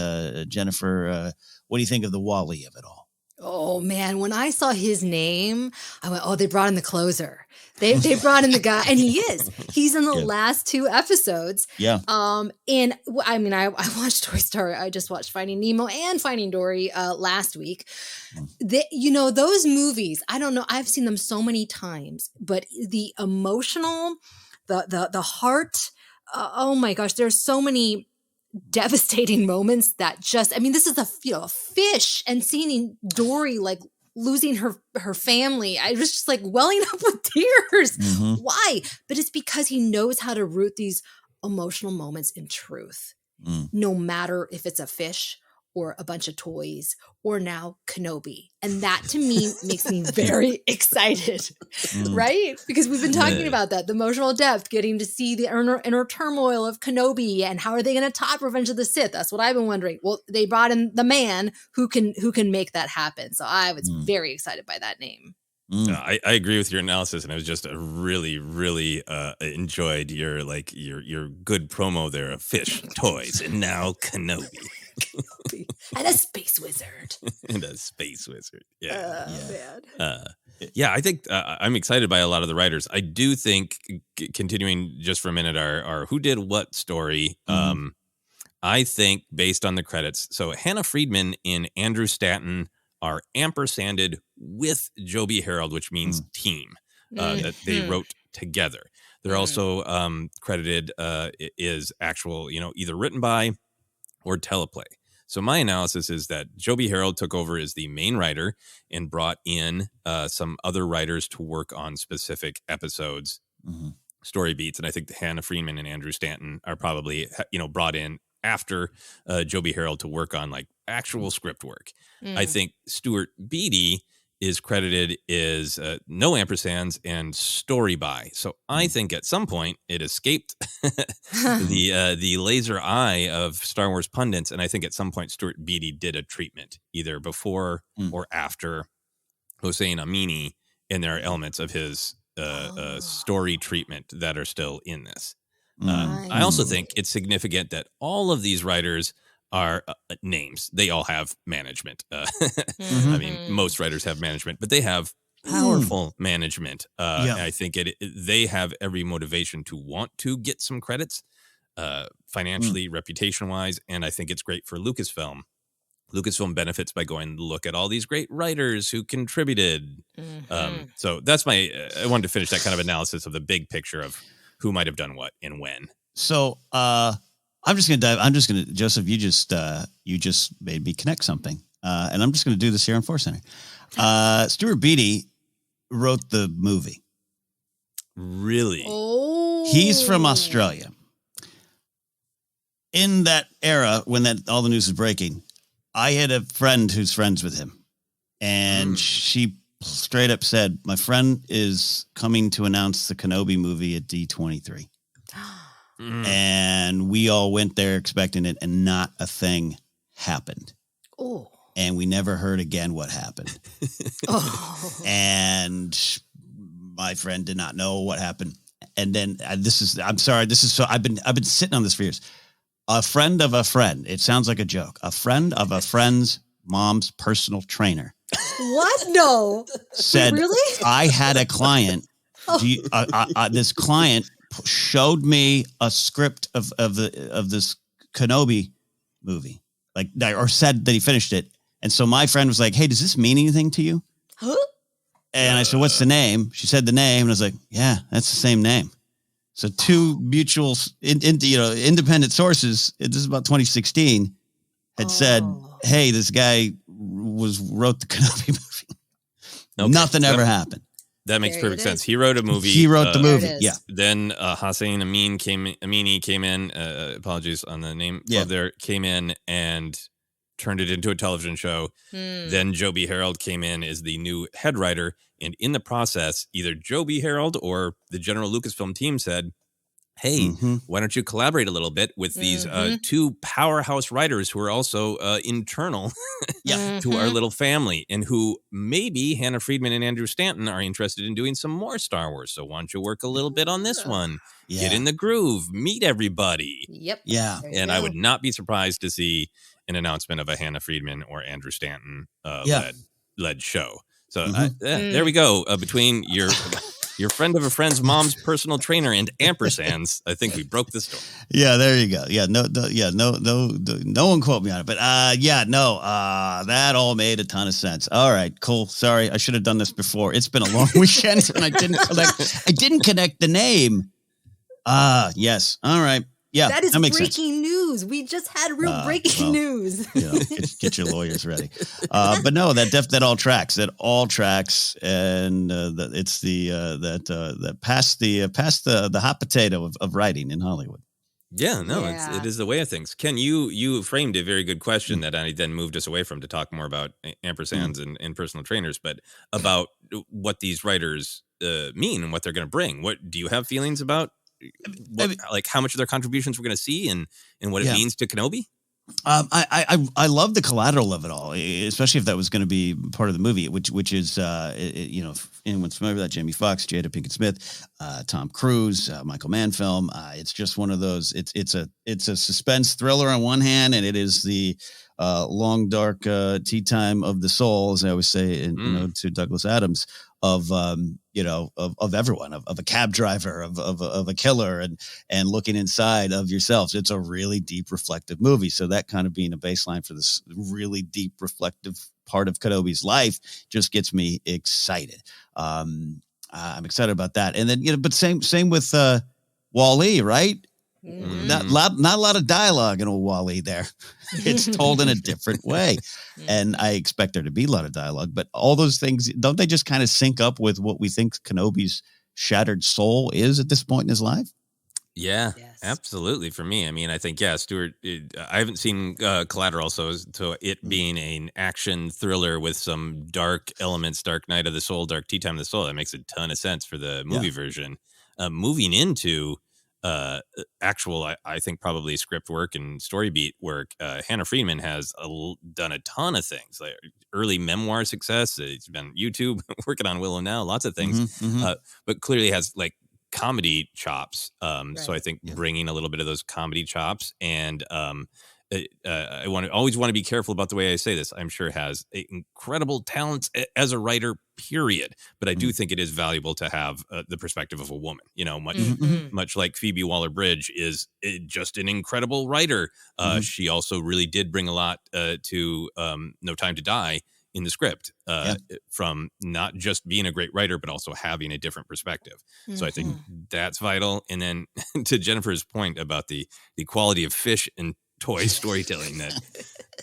Jennifer, what do you think of the Wall-E of it all? Oh man, when I saw his name, I went, oh, they brought in the closer. They brought in the guy, and he's in the last two episodes. Yeah. And I mean, I watched Toy Story. I just watched Finding Nemo and Finding Dory last week. Those movies, I don't know. I've seen them so many times, but the emotional, the heart, oh my gosh, there's so many devastating moments that just, I mean, this is a fish, and seeing Dory like losing her family, I was just like welling up with tears. Why? But it's because he knows how to root these emotional moments in truth, no matter if it's a fish or a bunch of toys or now Kenobi. And that to me makes me very excited, right? Because we've been talking about that, the emotional depth, getting to see the inner turmoil of Kenobi, and how are they going to top Revenge of the Sith? That's what I've been wondering. Well, they brought in the man who can make that happen. So I was very excited by that name. I agree with your analysis, and I was just really, really enjoyed your good promo there of fish, toys, and now Kenobi. And a space wizard. Yeah. Man. I think I'm excited by a lot of the writers. I do think, continuing just for a minute, our who did what story, I think based on the credits, so Hannah Friedman and Andrew Stanton are ampersanded with Joby Harold, which means team, that they wrote together. They're also credited is actual, either written by or teleplay. So my analysis is that Joby Harold took over as the main writer and brought in some other writers to work on specific episodes, story beats. And I think Hannah Friedman and Andrew Stanton are probably, brought in after Joby Harold to work on like actual script work. I think Stuart Beattie is credited as no ampersands and story by. So I think at some point it escaped the laser eye of Star Wars pundits, and I think at some point Stuart Beattie did a treatment either before or after Hossein Amini, and there are elements of his story treatment that are still in this. I also think it's significant that all of these writers are names. They all have management. I mean, most writers have management, but they have powerful management. And I think they have every motivation to want to get some credits, financially, reputation-wise, and I think it's great for Lucasfilm. Lucasfilm benefits by going to look at all these great writers who contributed. So that's I wanted to finish that kind of analysis of the big picture of who might have done what and when. So I'm just gonna Joseph, you just made me connect something. And I'm just gonna do this here on Force Center. Stuart Beattie wrote the movie. Really? Oh. He's from Australia. In that era, when all the news was breaking, I had a friend who's friends with him. And she straight up said, my friend is coming to announce the Kenobi movie at D23. And we all went there expecting it, and not a thing happened. Oh. And we never heard again what happened. And my friend did not know what happened. And then I've been sitting on this for years. A friend of a friend. It sounds like a joke. A friend of a friend's mom's personal trainer. What? No. Said, really? I had a client. This client showed me a script of this Kenobi movie, or said that he finished it. And so my friend was like, hey, does this mean anything to you? Huh? And I said, what's the name? She said the name. And I was like, yeah, that's the same name. So two mutual, independent sources, this is about 2016, had said, hey, this guy wrote the Kenobi movie. Okay. Nothing ever happened. That makes perfect sense. He wrote a movie. He wrote the movie. Yeah. Then Hossein Amini came in. Apologies on the name. Yeah. Came in and turned it into a television show. Then Joe B. Harold came in as the new head writer. And in the process, either Joe B. Harold or the general Lucasfilm team said, hey, why don't you collaborate a little bit with these two powerhouse writers who are also internal to our little family, and who maybe Hannah Friedman and Andrew Stanton are interested in doing some more Star Wars. So why don't you work a little bit on this one? Yeah. Get in the groove, meet everybody. Yep. Yeah. And I would not be surprised to see an announcement of a Hannah Friedman or Andrew Stanton led show. So there we go. Between your friend of a friend's mom's personal trainer and ampersands, I think we broke the story. Yeah, there you go. Yeah, no one quote me on it, but that all made a ton of sense. All right, cool. Sorry, I should have done this before. It's been a long weekend, and I didn't connect the name. Yes. All right. Yeah, that is breaking news. We just had real breaking news. Get your lawyers ready. But no, that all tracks. That all tracks, and it's that past the hot potato of writing in Hollywood. Yeah, no, it is the way of things. Ken, you framed a very good question that I then moved us away from to talk more about ampersands and personal trainers, but about what these writers mean and what they're going to bring. What do you have feelings about? How much of their contributions we're going to see and what it means to Kenobi? I love the collateral of it all, especially if that was going to be part of the movie, which is if anyone's familiar with that, Jamie Foxx, Jada Pinkett Smith, Tom Cruise, Michael Mann film. It's just one of those. It's a suspense thriller on one hand, and it is the long dark tea time of the soul, as I always say, to Douglas Adams, of everyone, of a cab driver, of a killer, and looking inside of yourselves. It's a really deep, reflective movie. So that kind of being a baseline for this really deep, reflective part of Kenobi's life just gets me excited. I'm excited about that. And then, but same with Wall-E, right? Not a lot of dialogue in old Wall-E there. It's told in a different way. And I expect there to be a lot of dialogue, but all those things, don't they just kind of sync up with what we think Kenobi's shattered soul is at this point in his life? Yeah, absolutely. For me, I mean, I think, Stuart, I haven't seen Collateral, so it being an action thriller with some dark elements, Dark Night of the Soul, Dark Tea Time of the Soul, that makes a ton of sense for the movie version. Moving into actual, I think probably script work and story beat work, Hannah Friedman has done a ton of things, like early memoir success. It's been YouTube, working on Willow now, lots of things, but clearly has like comedy chops. So I think bringing a little bit of those comedy chops, and I always want to be careful about the way I say this. I'm sure has incredible talents as a writer, period. But I do think it is valuable to have the perspective of a woman. Much like Phoebe Waller-Bridge is just an incredible writer. She also really did bring a lot to No Time to Die in the script from not just being a great writer, but also having a different perspective. So I think that's vital. And then to Jennifer's point about the quality of fish and toy storytelling that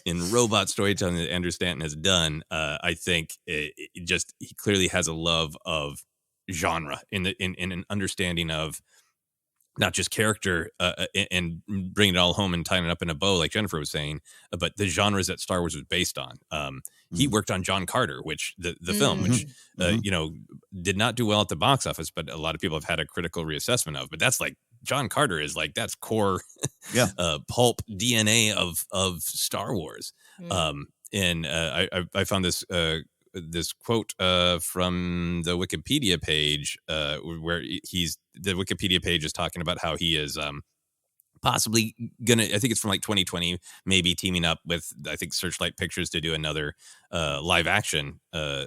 in robot storytelling that Andrew Stanton has done, I think he clearly has a love of genre in an understanding of not just character and bringing it all home and tying it up in a bow, like Jennifer was saying, but the genres that Star Wars was based on. He worked on John Carter, which the film, which did not do well at the box office, but a lot of people have had a critical reassessment of. But that's like John Carter is like that's core pulp DNA of Star Wars. And I found this quote from the Wikipedia page where the Wikipedia page is talking about how he is possibly gonna, I think it's from like 2020, maybe teaming up with, I think, Searchlight Pictures to do another live action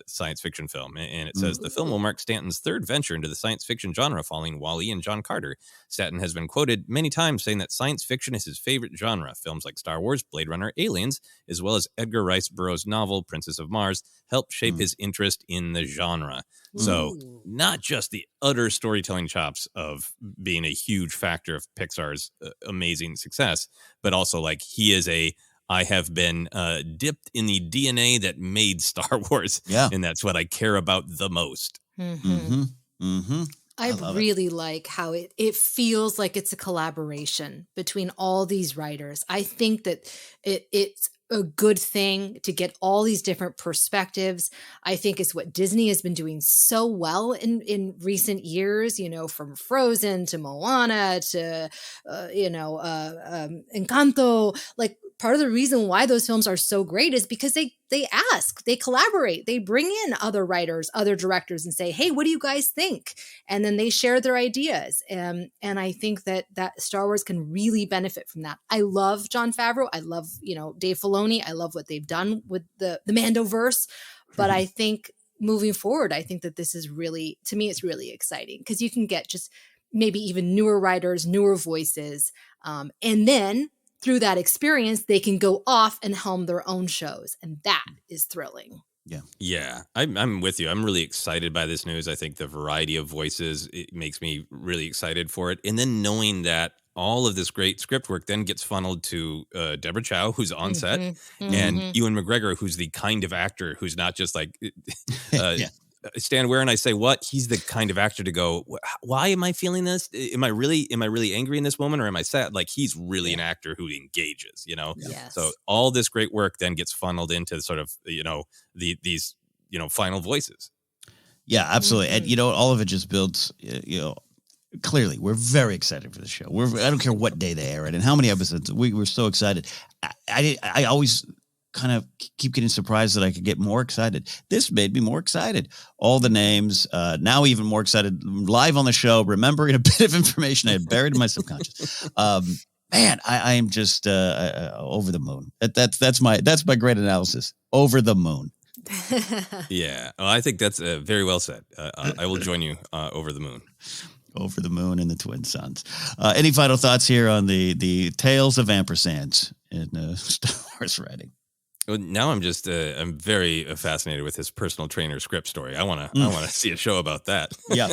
science fiction film. And it says the film will mark Stanton's third venture into the science fiction genre following Wall-E and John Carter. Stanton has been quoted many times saying that science fiction is his favorite genre. Films like Star Wars, Blade Runner, Aliens, as well as Edgar Rice Burroughs' novel Princess of Mars helped shape his interest in the genre. So not just the utter storytelling chops of being a huge factor of Pixar's amazing success, but also like he is I have been dipped in the DNA that made Star Wars. Yeah. And that's what I care about the most. I really like how it feels like it's a collaboration between all these writers. I think that it's a good thing to get all these different perspectives. I think it's what Disney has been doing so well in recent years, from Frozen to Moana to, Encanto. Like, part of the reason why those films are so great is because they collaborate, they bring in other writers, other directors and say, hey, what do you guys think? And then they share their ideas. And I think that Star Wars can really benefit from that. I love Jon Favreau. I love, Dave Filoni. I love what they've done with the Mandoverse. But I think moving forward, I think that this is really, to me, it's really exciting because you can get just maybe even newer writers, newer voices. And then through that experience, they can go off and helm their own shows. And that is thrilling. Yeah, I'm with you. I'm really excited by this news. I think the variety of voices, it makes me really excited for it. And then knowing that all of this great script work then gets funneled to Deborah Chow, who's on set, and Ewan McGregor, who's the kind of actor who's not just like stand where and I say what, he's the kind of actor to go, why am I feeling this? Am I really angry in this moment, or am I sad? Like, he's really an actor who engages, Yes. So all this great work then gets funneled into sort of, these final voices. Yeah, absolutely. And, all of it just builds, clearly, we're very excited for the show. I don't care what day they air it and how many episodes. We're so excited. I always kind of keep getting surprised that I could get more excited. This made me more excited. All the names, now even more excited, live on the show, remembering a bit of information I had buried in my subconscious. Man, I am just over the moon. That's my great analysis. Over the moon. Yeah, well, I think that's very well said. I will join you over the moon. Over the moon and the twin suns. Any final thoughts here on the tales of ampersands in Star Wars writing? Well, now I'm just I'm very fascinated with his personal trainer script story. I want to see a show about that. Yeah.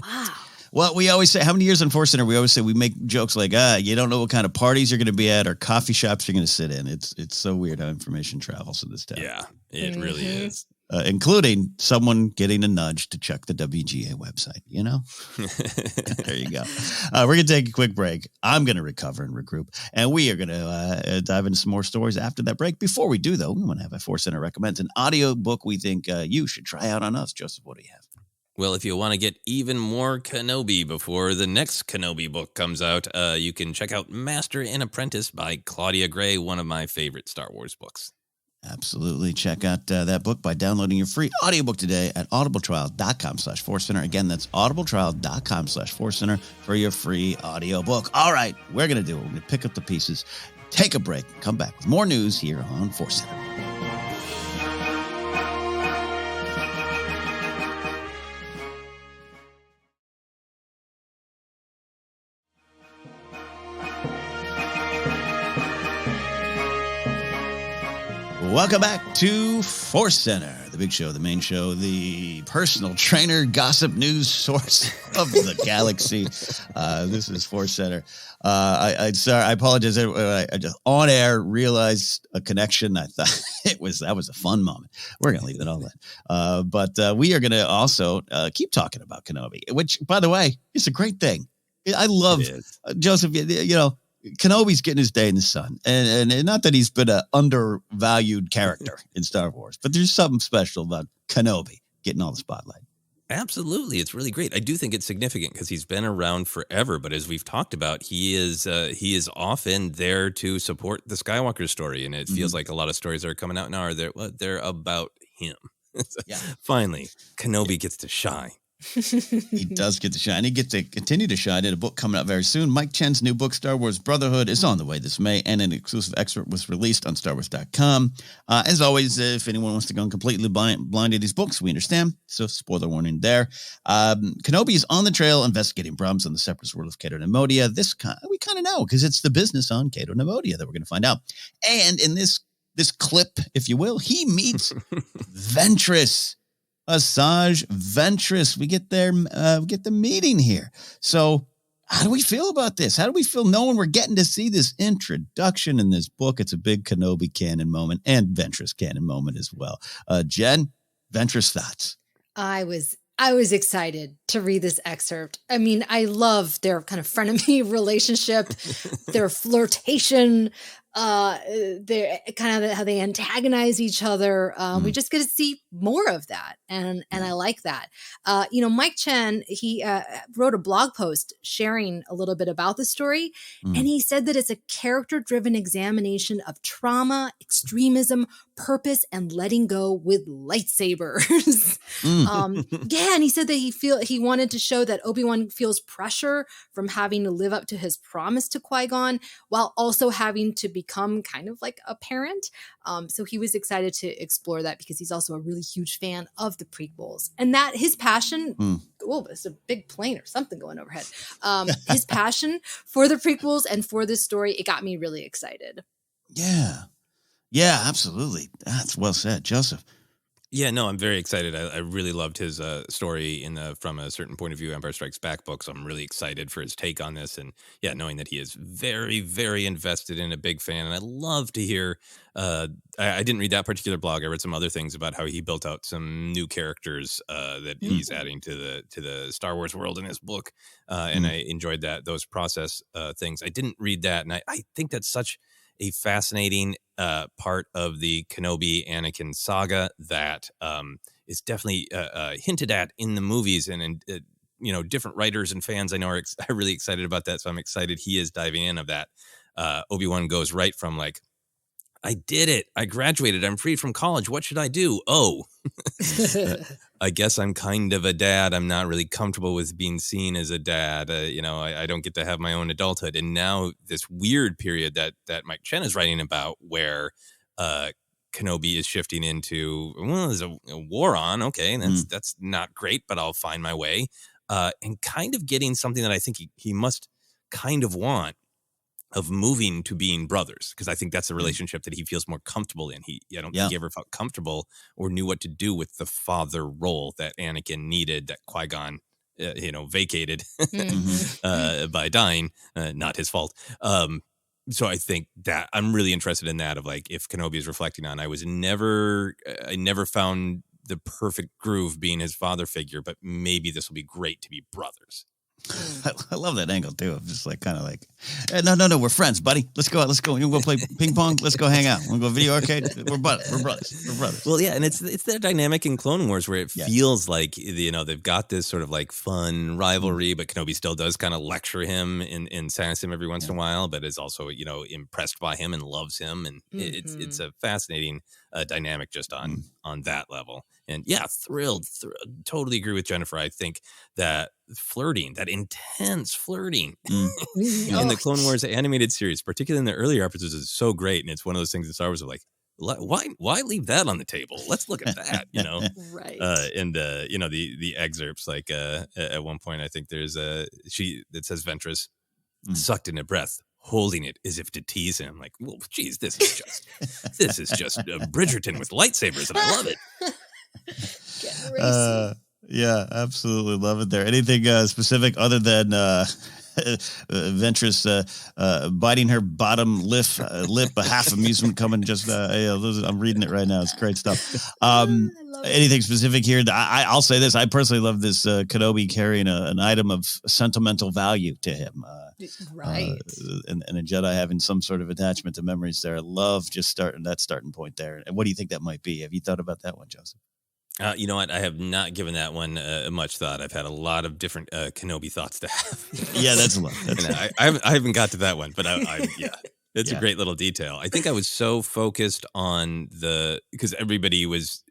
Wow. Well, we always say, how many years on Force Center, we always say we make jokes like, you don't know what kind of parties you're going to be at or coffee shops you're going to sit in. It's so weird how information travels in this town. Yeah, it really is. Including someone getting a nudge to check the WGA website, There you go. We're going to take a quick break. I'm going to recover and regroup. And we are going to dive into some more stories after that break. Before we do, though, we want to have a Force Center recommends an audio book we think you should try out on us. Joseph, what do you have? Well, if you want to get even more Kenobi before the next Kenobi book comes out, you can check out Master and Apprentice by Claudia Gray, one of my favorite Star Wars books. Absolutely. Check out that book by downloading your free audiobook today at audibletrial.com/ForceCenter. Again, that's audibletrial.com/ForceCenter for your free audiobook. All right, we're going to pick up the pieces, take a break, come back with more news here on Force Center. Welcome back to Force Center, the big show, the main show, the personal trainer, gossip news source of the galaxy. This is Force Center. I apologize. I just on air realized a connection. I thought that was a fun moment. We're gonna leave it all in. But we are gonna also keep talking about Kenobi, which, by the way, is a great thing. I love Joseph. You know, Kenobi's getting his day in the sun, and not that he's been an undervalued character in Star Wars, but there's something special about Kenobi getting all the spotlight. Absolutely. It's really great. I do think it's significant because he's been around forever, but as we've talked about, he is often there to support the Skywalker story, and it feels like a lot of stories that are coming out now are they're about him. Finally, Kenobi gets to shine. He does get to shine. He gets to continue to shine in a book coming out very soon. Mike Chen's new book, Star Wars Brotherhood, is on the way this May, and an exclusive excerpt was released on StarWars.com. As always, if anyone wants to go completely blind to these books, we understand. So spoiler warning there. Kenobi is on the trail investigating problems on the separatist world of Cato Neimoidia. We kind of know because it's the business on Cato Neimoidia that we're going to find out. And in this clip, if you will, he meets Ventress. Asajj Ventress. We get the meeting here. So how do we feel about this? How do we feel knowing we're getting to see this introduction in this book? It's a big Kenobi canon moment and Ventress canon moment as well. Jen, Ventress thoughts? I was excited to read this excerpt. I mean, I love their kind of frenemy relationship, their flirtation, they're kind of how they antagonize each other. We just get to see more of that. And I like that. Mike Chen, he wrote a blog post sharing a little bit about the story. And he said that it's a character-driven examination of trauma, extremism, purpose, and letting go with lightsabers. And he said that he wanted to show that Obi-Wan feels pressure from having to live up to his promise to Qui-Gon while also having to become kind of like a parent. So he was excited to explore that because he's also a really huge fan of the prequels, and that his passion, it's a big plane or something going overhead. His passion for the prequels and for this story, it got me really excited. Yeah, absolutely. That's well said, Joseph. Yeah, no, I'm very excited. I really loved his story from a certain point of view, Empire Strikes Back book. So I'm really excited for his take on this. And yeah, knowing that he is very, very invested in, a big fan. And I love to hear, I didn't read that particular blog. I read some other things about how he built out some new characters that he's adding to the Star Wars world in his book. And I enjoyed those process things. I didn't read that. And I think that's such a fascinating part of the Kenobi Anakin saga that is definitely hinted at in the movies, and different writers and fans I know are really excited about that. So I'm excited he is diving in of that. Obi-Wan goes right from like, I did it. I graduated. I'm free from college. What should I do? Oh, I guess I'm kind of a dad. I'm not really comfortable with being seen as a dad. I don't get to have my own adulthood. And now this weird period that Mike Chen is writing about where Kenobi is shifting into, there's a war on. Okay, that's not great, but I'll find my way. And kind of getting something that I think he must kind of want, of moving to being brothers, because I think that's a relationship that he feels more comfortable in. I don't think he ever felt comfortable or knew what to do with the father role that Anakin needed, that Qui-Gon, vacated by dying, not his fault. So I think that I'm really interested in that, of like, if Kenobi is reflecting on, I never found the perfect groove being his father figure, but maybe this will be great to be brothers. I love that angle too. I'm just like kind of like, no, we're friends, buddy. Let's go out. Let's go. You want to go play ping pong? Let's go hang out. Want to go video arcade? We're brothers. Well, yeah, and it's that dynamic in Clone Wars where it feels like they've got this sort of like fun rivalry, but Kenobi still does kind of lecture him and silence him every once in a while, but is also impressed by him and loves him, and it's a fascinating dynamic just on that level. And yeah, thrilled. Totally agree with Jennifer. I think that flirting, that intense flirting in the Clone Wars animated series, particularly in the earlier episodes, is so great. And it's one of those things in Star Wars are like, why leave that on the table? Let's look at that, Right. The excerpts, like at one point, I think there's that says Ventress sucked in a breath. holding it as if to tease him. Like, well, geez, this is just Bridgerton with lightsabers, and I love it. Getting racy. Yeah, absolutely love it there. Anything specific other than Ventress biting her bottom lip, a half amusement coming just, I'm reading it right now. It's great stuff. Anything specific here? I'll say this. I personally love this Kenobi carrying an item of sentimental value to him. Right. And a Jedi having some sort of attachment to memories there. I love just starting point there. And what do you think that might be? Have you thought about that one, Joseph? You know what? I have not given that one much thought. I've had a lot of different Kenobi thoughts to have. Yeah, that's a lot. I haven't got to that one, but it's a great little detail. I think I was so focused on because everybody was,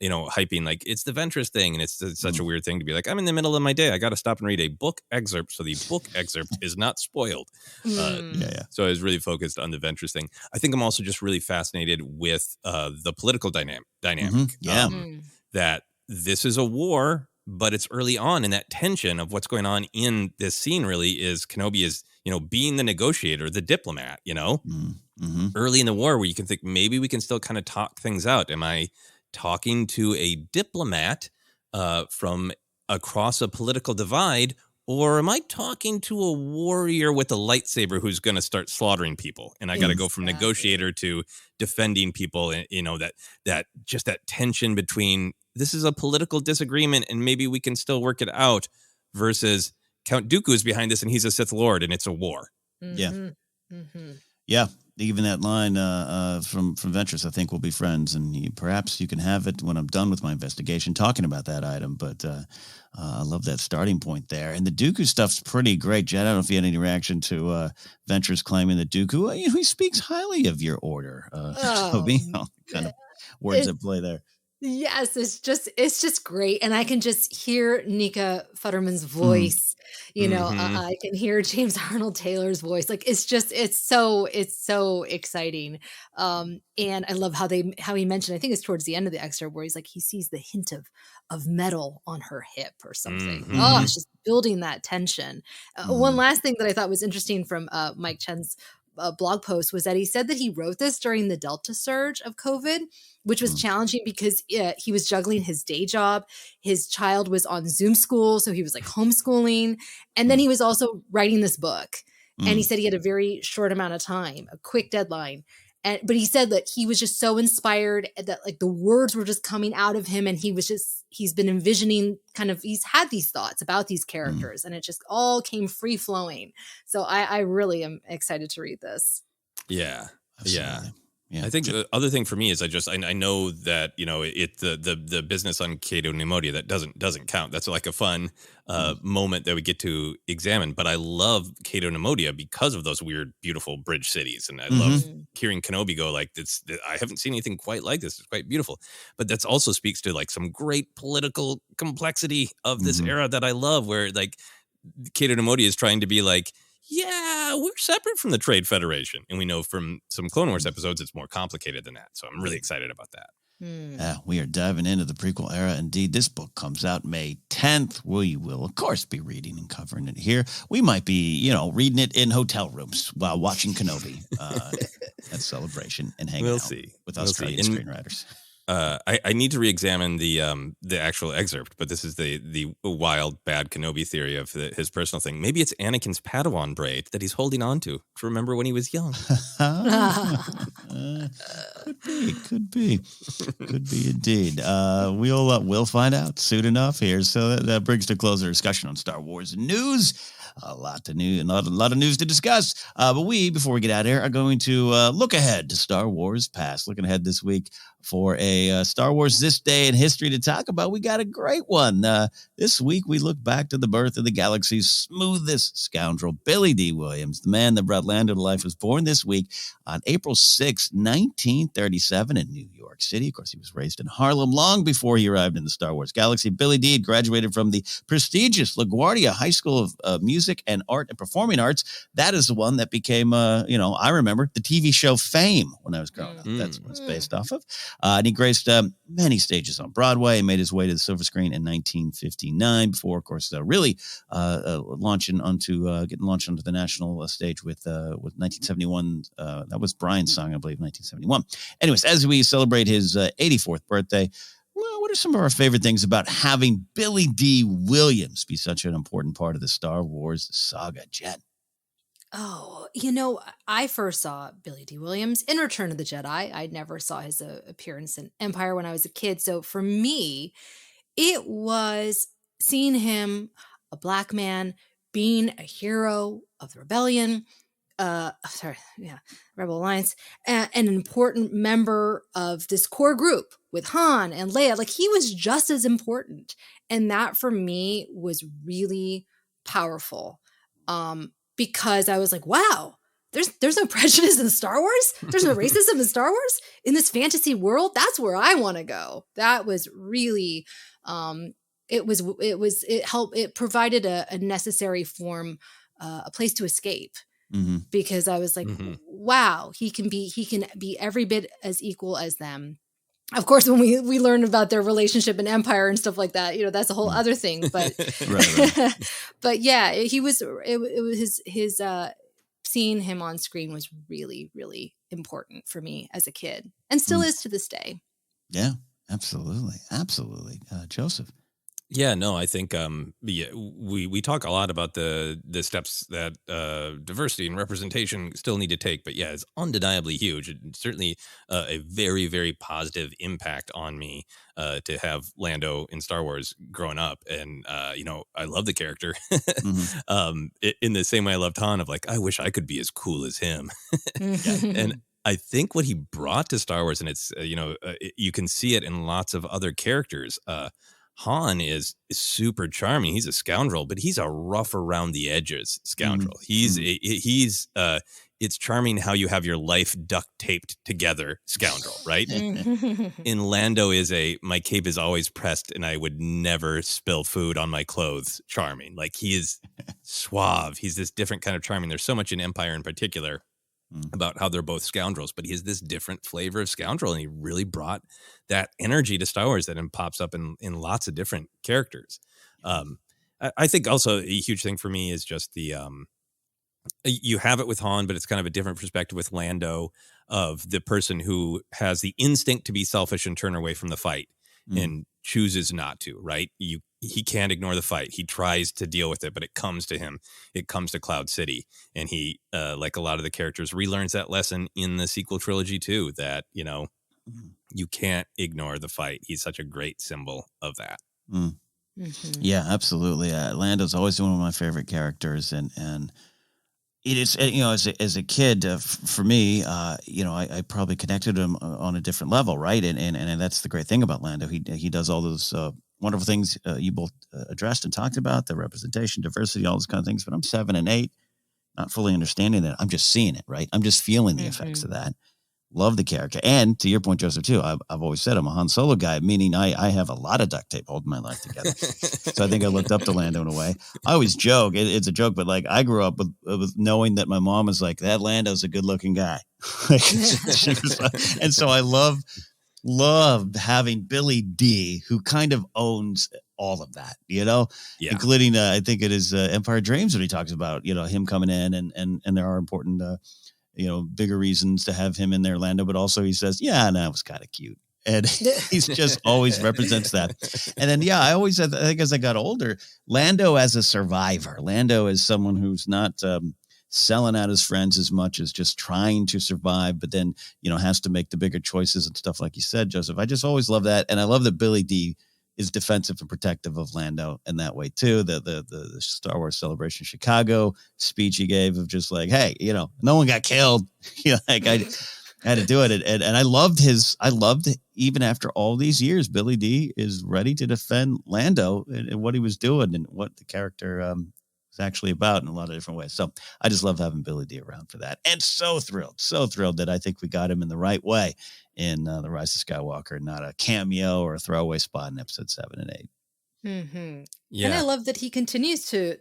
hyping like it's the Ventress thing, and it's such a weird thing to be like, I'm in the middle of my day, I got to stop and read a book excerpt, so the book excerpt is not spoiled. So I was really focused on the Ventress thing. I think I'm also just really fascinated with the political dynamic. That this is a war, but it's early on, and that tension of what's going on in this scene really is Kenobi is, being the negotiator, the diplomat, early in the war, where you can think maybe we can still kind of talk things out. Am I talking to a diplomat from across a political divide, or am I talking to a warrior with a lightsaber who's going to start slaughtering people? And I got to go from negotiator to defending people. And, that just that tension between this is a political disagreement and maybe we can still work it out versus Count Dooku is behind this and he's a Sith Lord and it's a war. Yeah. Even that line from Ventress, I think we'll be friends, and perhaps you can have it when I'm done with my investigation talking about that item. But I love that starting point there. And the Dooku stuff's pretty great. Jed, I don't know if you had any reaction to Ventress claiming that Dooku, he speaks highly of your order. Toby, kind of words at play there. Yes, it's just great. And I can just hear Nika Futterman's voice, I can hear James Arnold Taylor's voice. Like, it's so exciting. And I love how he mentioned, I think it's towards the end of the excerpt where he's like, he sees the hint of metal on her hip or something. Oh, it's just building that tension. One last thing that I thought was interesting from Mike Chen's blog post was that he said that he wrote this during the Delta surge of COVID, which was challenging because he was juggling his day job. His child was on Zoom school, so he was like homeschooling. And then he was also writing this book. And he said he had a very short amount of time, a quick deadline. But he said that he was just so inspired that like the words were just coming out of him. And he's been envisioning he's had these thoughts about these characters and it just all came free flowing. So I really am excited to read this. Yeah. Absolutely. Yeah. Yeah. I think the other thing for me is I know that the business on Cato Neimoidia that doesn't count. That's like a fun moment that we get to examine. But I love Cato Neimoidia because of those weird, beautiful bridge cities, and I love hearing Kenobi go like this. I haven't seen anything quite like this. It's quite beautiful. But that also speaks to like some great political complexity of this era that I love, where like Cato Neimoidia is trying to be like, yeah, we're separate from the Trade Federation. And we know from some Clone Wars episodes, it's more complicated than that. So I'm really excited about that. We are diving into the prequel era. Indeed, this book comes out May 10th. We will, of course, be reading and covering it here. We might be, reading it in hotel rooms while watching Kenobi at Celebration and hanging out with Australian screenwriters. I need to re-examine the actual excerpt, but this is the wild, bad Kenobi theory of his personal thing. Maybe it's Anakin's Padawan braid that he's holding on to remember when he was young. Could be indeed. We'll find out soon enough here. So that brings to close our discussion on Star Wars news. A lot of news to discuss. But before we get out of here, are going to look ahead to Star Wars Past. Looking ahead this week for a Star Wars This Day in History to talk about. We got a great one. This week, we look back to the birth of the galaxy's smoothest scoundrel, Billy D. Williams. The man that brought Lando to life was born this week on April 6, 1937 in New York City. Of course, he was raised in Harlem long before he arrived in the Star Wars galaxy. Billy D. graduated from the prestigious LaGuardia High School of Music music and art and performing arts. That is the one that became, I remember the TV show Fame when I was growing up. That's what it's based off of. And he graced many stages on Broadway and made his way to the silver screen in 1959 before, of course, really getting launched onto the national stage with 1971. That was Brian's song, I believe, 1971. Anyways, as we celebrate his 84th birthday, well, what are some of our favorite things about having Billy D. Williams be such an important part of the Star Wars saga, Jen? Oh, I first saw Billy D. Williams in Return of the Jedi. I never saw his appearance in Empire when I was a kid. So for me, it was seeing him, a Black man, being a hero of the rebellion, Rebel Alliance, and an important member of this core group with Han and Leia. Like, he was just as important. And that for me was really powerful. Because I was like, wow, there's no prejudice in Star Wars. There's no racism in Star Wars in this fantasy world. That's where I want to go. That was really, it provided a necessary form, a place to escape. Mm-hmm. Because I was like, wow, he can be every bit as equal as them. Of course, when we learn about their relationship in Empire and stuff like that, that's a whole other thing. But, right. But yeah, it was his seeing him on screen was really, really important for me as a kid, and still is to this day. Yeah, absolutely, absolutely, Joseph. Yeah, no, I think we talk a lot about the steps that diversity and representation still need to take, but yeah, it's undeniably huge. It's certainly a very, very positive impact on me to have Lando in Star Wars growing up, and I love the character in the same way I loved Han. Of like, I wish I could be as cool as him, and I think what he brought to Star Wars, and it's you can see it in lots of other characters. Han is super charming. He's a scoundrel, but he's a rough around the edges scoundrel. He's it's charming how you have your life duct taped together scoundrel, right? In Lando is my cape is always pressed and I would never spill food on my clothes charming. Like, he is suave. He's this different kind of charming. There's so much in Empire in particular about how they're both scoundrels, but he has this different flavor of scoundrel, and he really brought that energy to Star Wars that pops up in lots of different characters. I think also a huge thing for me is just the you have it with Han, but it's kind of a different perspective with Lando, of the person who has the instinct to be selfish and turn away from the fight and chooses not to, right? He can't ignore the fight. He tries to deal with it, but it comes to him. It comes to Cloud City. And he, like a lot of the characters, relearns that lesson in the sequel trilogy too, that, you can't ignore the fight. He's such a great symbol of that. Yeah, absolutely. Lando's always one of my favorite characters. And it is, as a kid, for me, I probably connected him on a different level, right? And that's the great thing about Lando. He does all those wonderful things you both addressed and talked about, the representation, diversity, all those kind of things. But I'm 7 and 8, not fully understanding that. I'm just seeing it, right? I'm just feeling the effects of that. Love the character. And to your point, Joseph, too, I've always said I'm a Han Solo guy, meaning I have a lot of duct tape holding my life together. So I think I looked up to Lando in a way. I always joke, it's a joke, but like, I grew up with knowing that my mom was like, that Lando's a good looking guy. And so I love having Billy D, who kind of owns all of that, including I think it is Empire Dreams when he talks about him coming in and there are important bigger reasons to have him in there, Lando, but also he says, yeah, that was kind of cute. And he's just always represents that. And then, I think as I got older, Lando as a survivor, Lando is someone who's not selling out his friends as much as just trying to survive, but then, has to make the bigger choices and stuff like you said, Joseph. I just always love that. And I love that Billy D is defensive and protective of Lando in that way too. The Star Wars Celebration Chicago speech he gave of just like, hey, no one got killed. Like I had to do it. And I loved even after all these years, Billy D is ready to defend Lando and what he was doing and what the character was actually about in a lot of different ways. So I just love having Billy D around for that. And so thrilled that I think we got him in the right way in The Rise of Skywalker, not a cameo or a throwaway spot in episode 7 and 8. Mm-hmm. Yeah. And I love that he continues to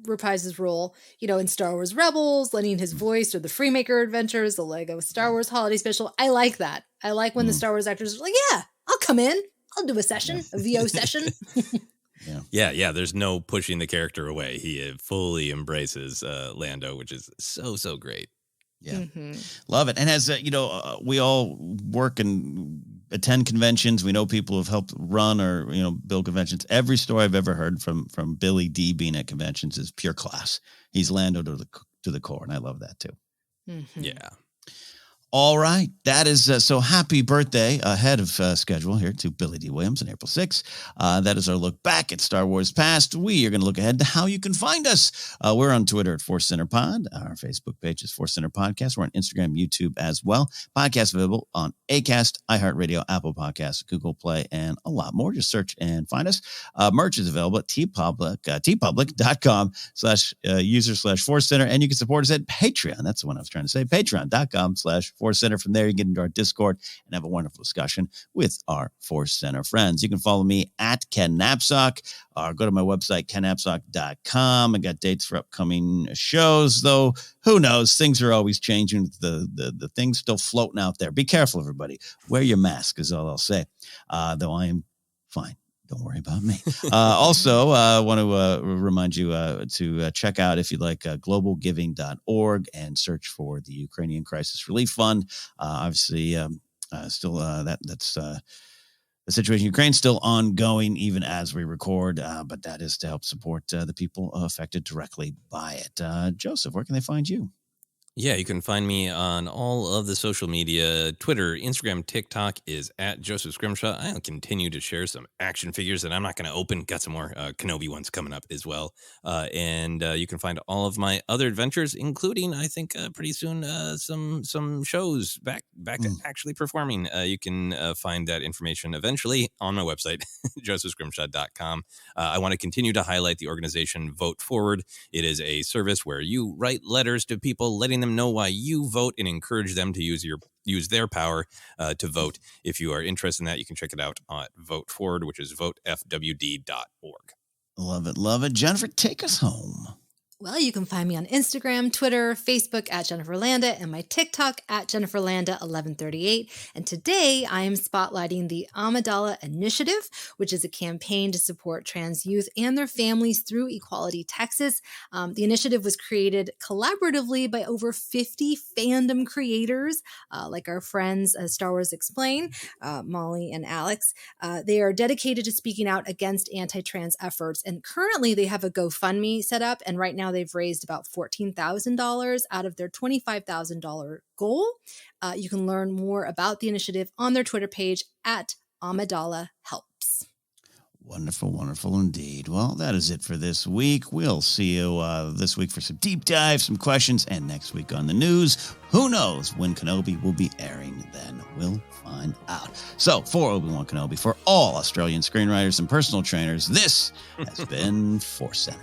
reprise his role, in Star Wars Rebels, lending his voice, or the Freemaker Adventures, the Lego Star Wars Holiday Special. I like that. I like when the Star Wars actors are like, yeah, I'll come in. I'll do a session, a VO session. Yeah. There's no pushing the character away. He fully embraces Lando, which is so great. Yeah. Mm-hmm. Love it. And as we all work and attend conventions, we know people have helped run or, build conventions. Every story I've ever heard from Billy D being at conventions is pure class. He's Lando to the core. And I love that too. Mm-hmm. Yeah. All right. That is so happy birthday ahead of schedule here to Billy D. Williams on April 6th. That is our look back at Star Wars Past. We are going to look ahead to how you can find us. We're on Twitter at Force Center Pod. Our Facebook page is Force Center Podcast. We're on Instagram, YouTube as well. Podcast available on Acast, iHeartRadio, Apple Podcasts, Google Play, and a lot more. Just search and find us. Merch is available at tpublic.com/user/Force Center. And you can support us at Patreon. That's the one I was trying to say. Patreon.com/Force Center. From there, you get into our Discord and have a wonderful discussion with our Force Center friends. You can follow me at Ken Napzok, or go to my website, kennapzok.com. I got dates for upcoming shows, though who knows? Things are always changing. The things still floating out there. Be careful, everybody. Wear your mask is all I'll say, though I am fine. Don't worry about me. Also, I want to remind you to check out, if you'd like, globalgiving.org and search for the Ukrainian Crisis Relief Fund. Obviously, still that's the situation in Ukraine still ongoing even as we record, but that is to help support the people affected directly by it. Joseph, where can they find you? Yeah, you can find me on all of the social media. Twitter, Instagram, TikTok is at Joseph Scrimshaw. I'll continue to share some action figures that I'm not going to open. Got some more Kenobi ones coming up as well. And you can find all of my other adventures, including, I think, pretty soon, some shows back actually performing. You can find that information eventually on my website, josephscrimshaw.com. I want to continue to highlight the organization Vote Forward. It is a service where you write letters to people, letting them know why you vote and encourage them to use their power to vote. If you are interested in that, you can check it out at Vote Forward, which is votefwd.org. Love it. Jennifer, take us home. Well, you can find me on Instagram, Twitter, Facebook at Jennifer Landa, and my TikTok at Jennifer Landa 1138. And today I am spotlighting the Amidala Initiative, which is a campaign to support trans youth and their families through Equality Texas. The initiative was created collaboratively by over 50 fandom creators, like our friends Star Wars Explain, Molly and Alex. They are dedicated to speaking out against anti-trans efforts, and currently they have a GoFundMe set up, and right now they've raised about $14,000 out of their $25,000 goal. You can learn more about the initiative on their Twitter page at Amidala Helps. Wonderful indeed. Well, that is it for this week. We'll see you this week for some deep dive, some questions, and next week on the news. Who knows when Kenobi will be airing then? We'll find out. So, for Obi-Wan Kenobi, for all Australian screenwriters and personal trainers, this has been Force Center.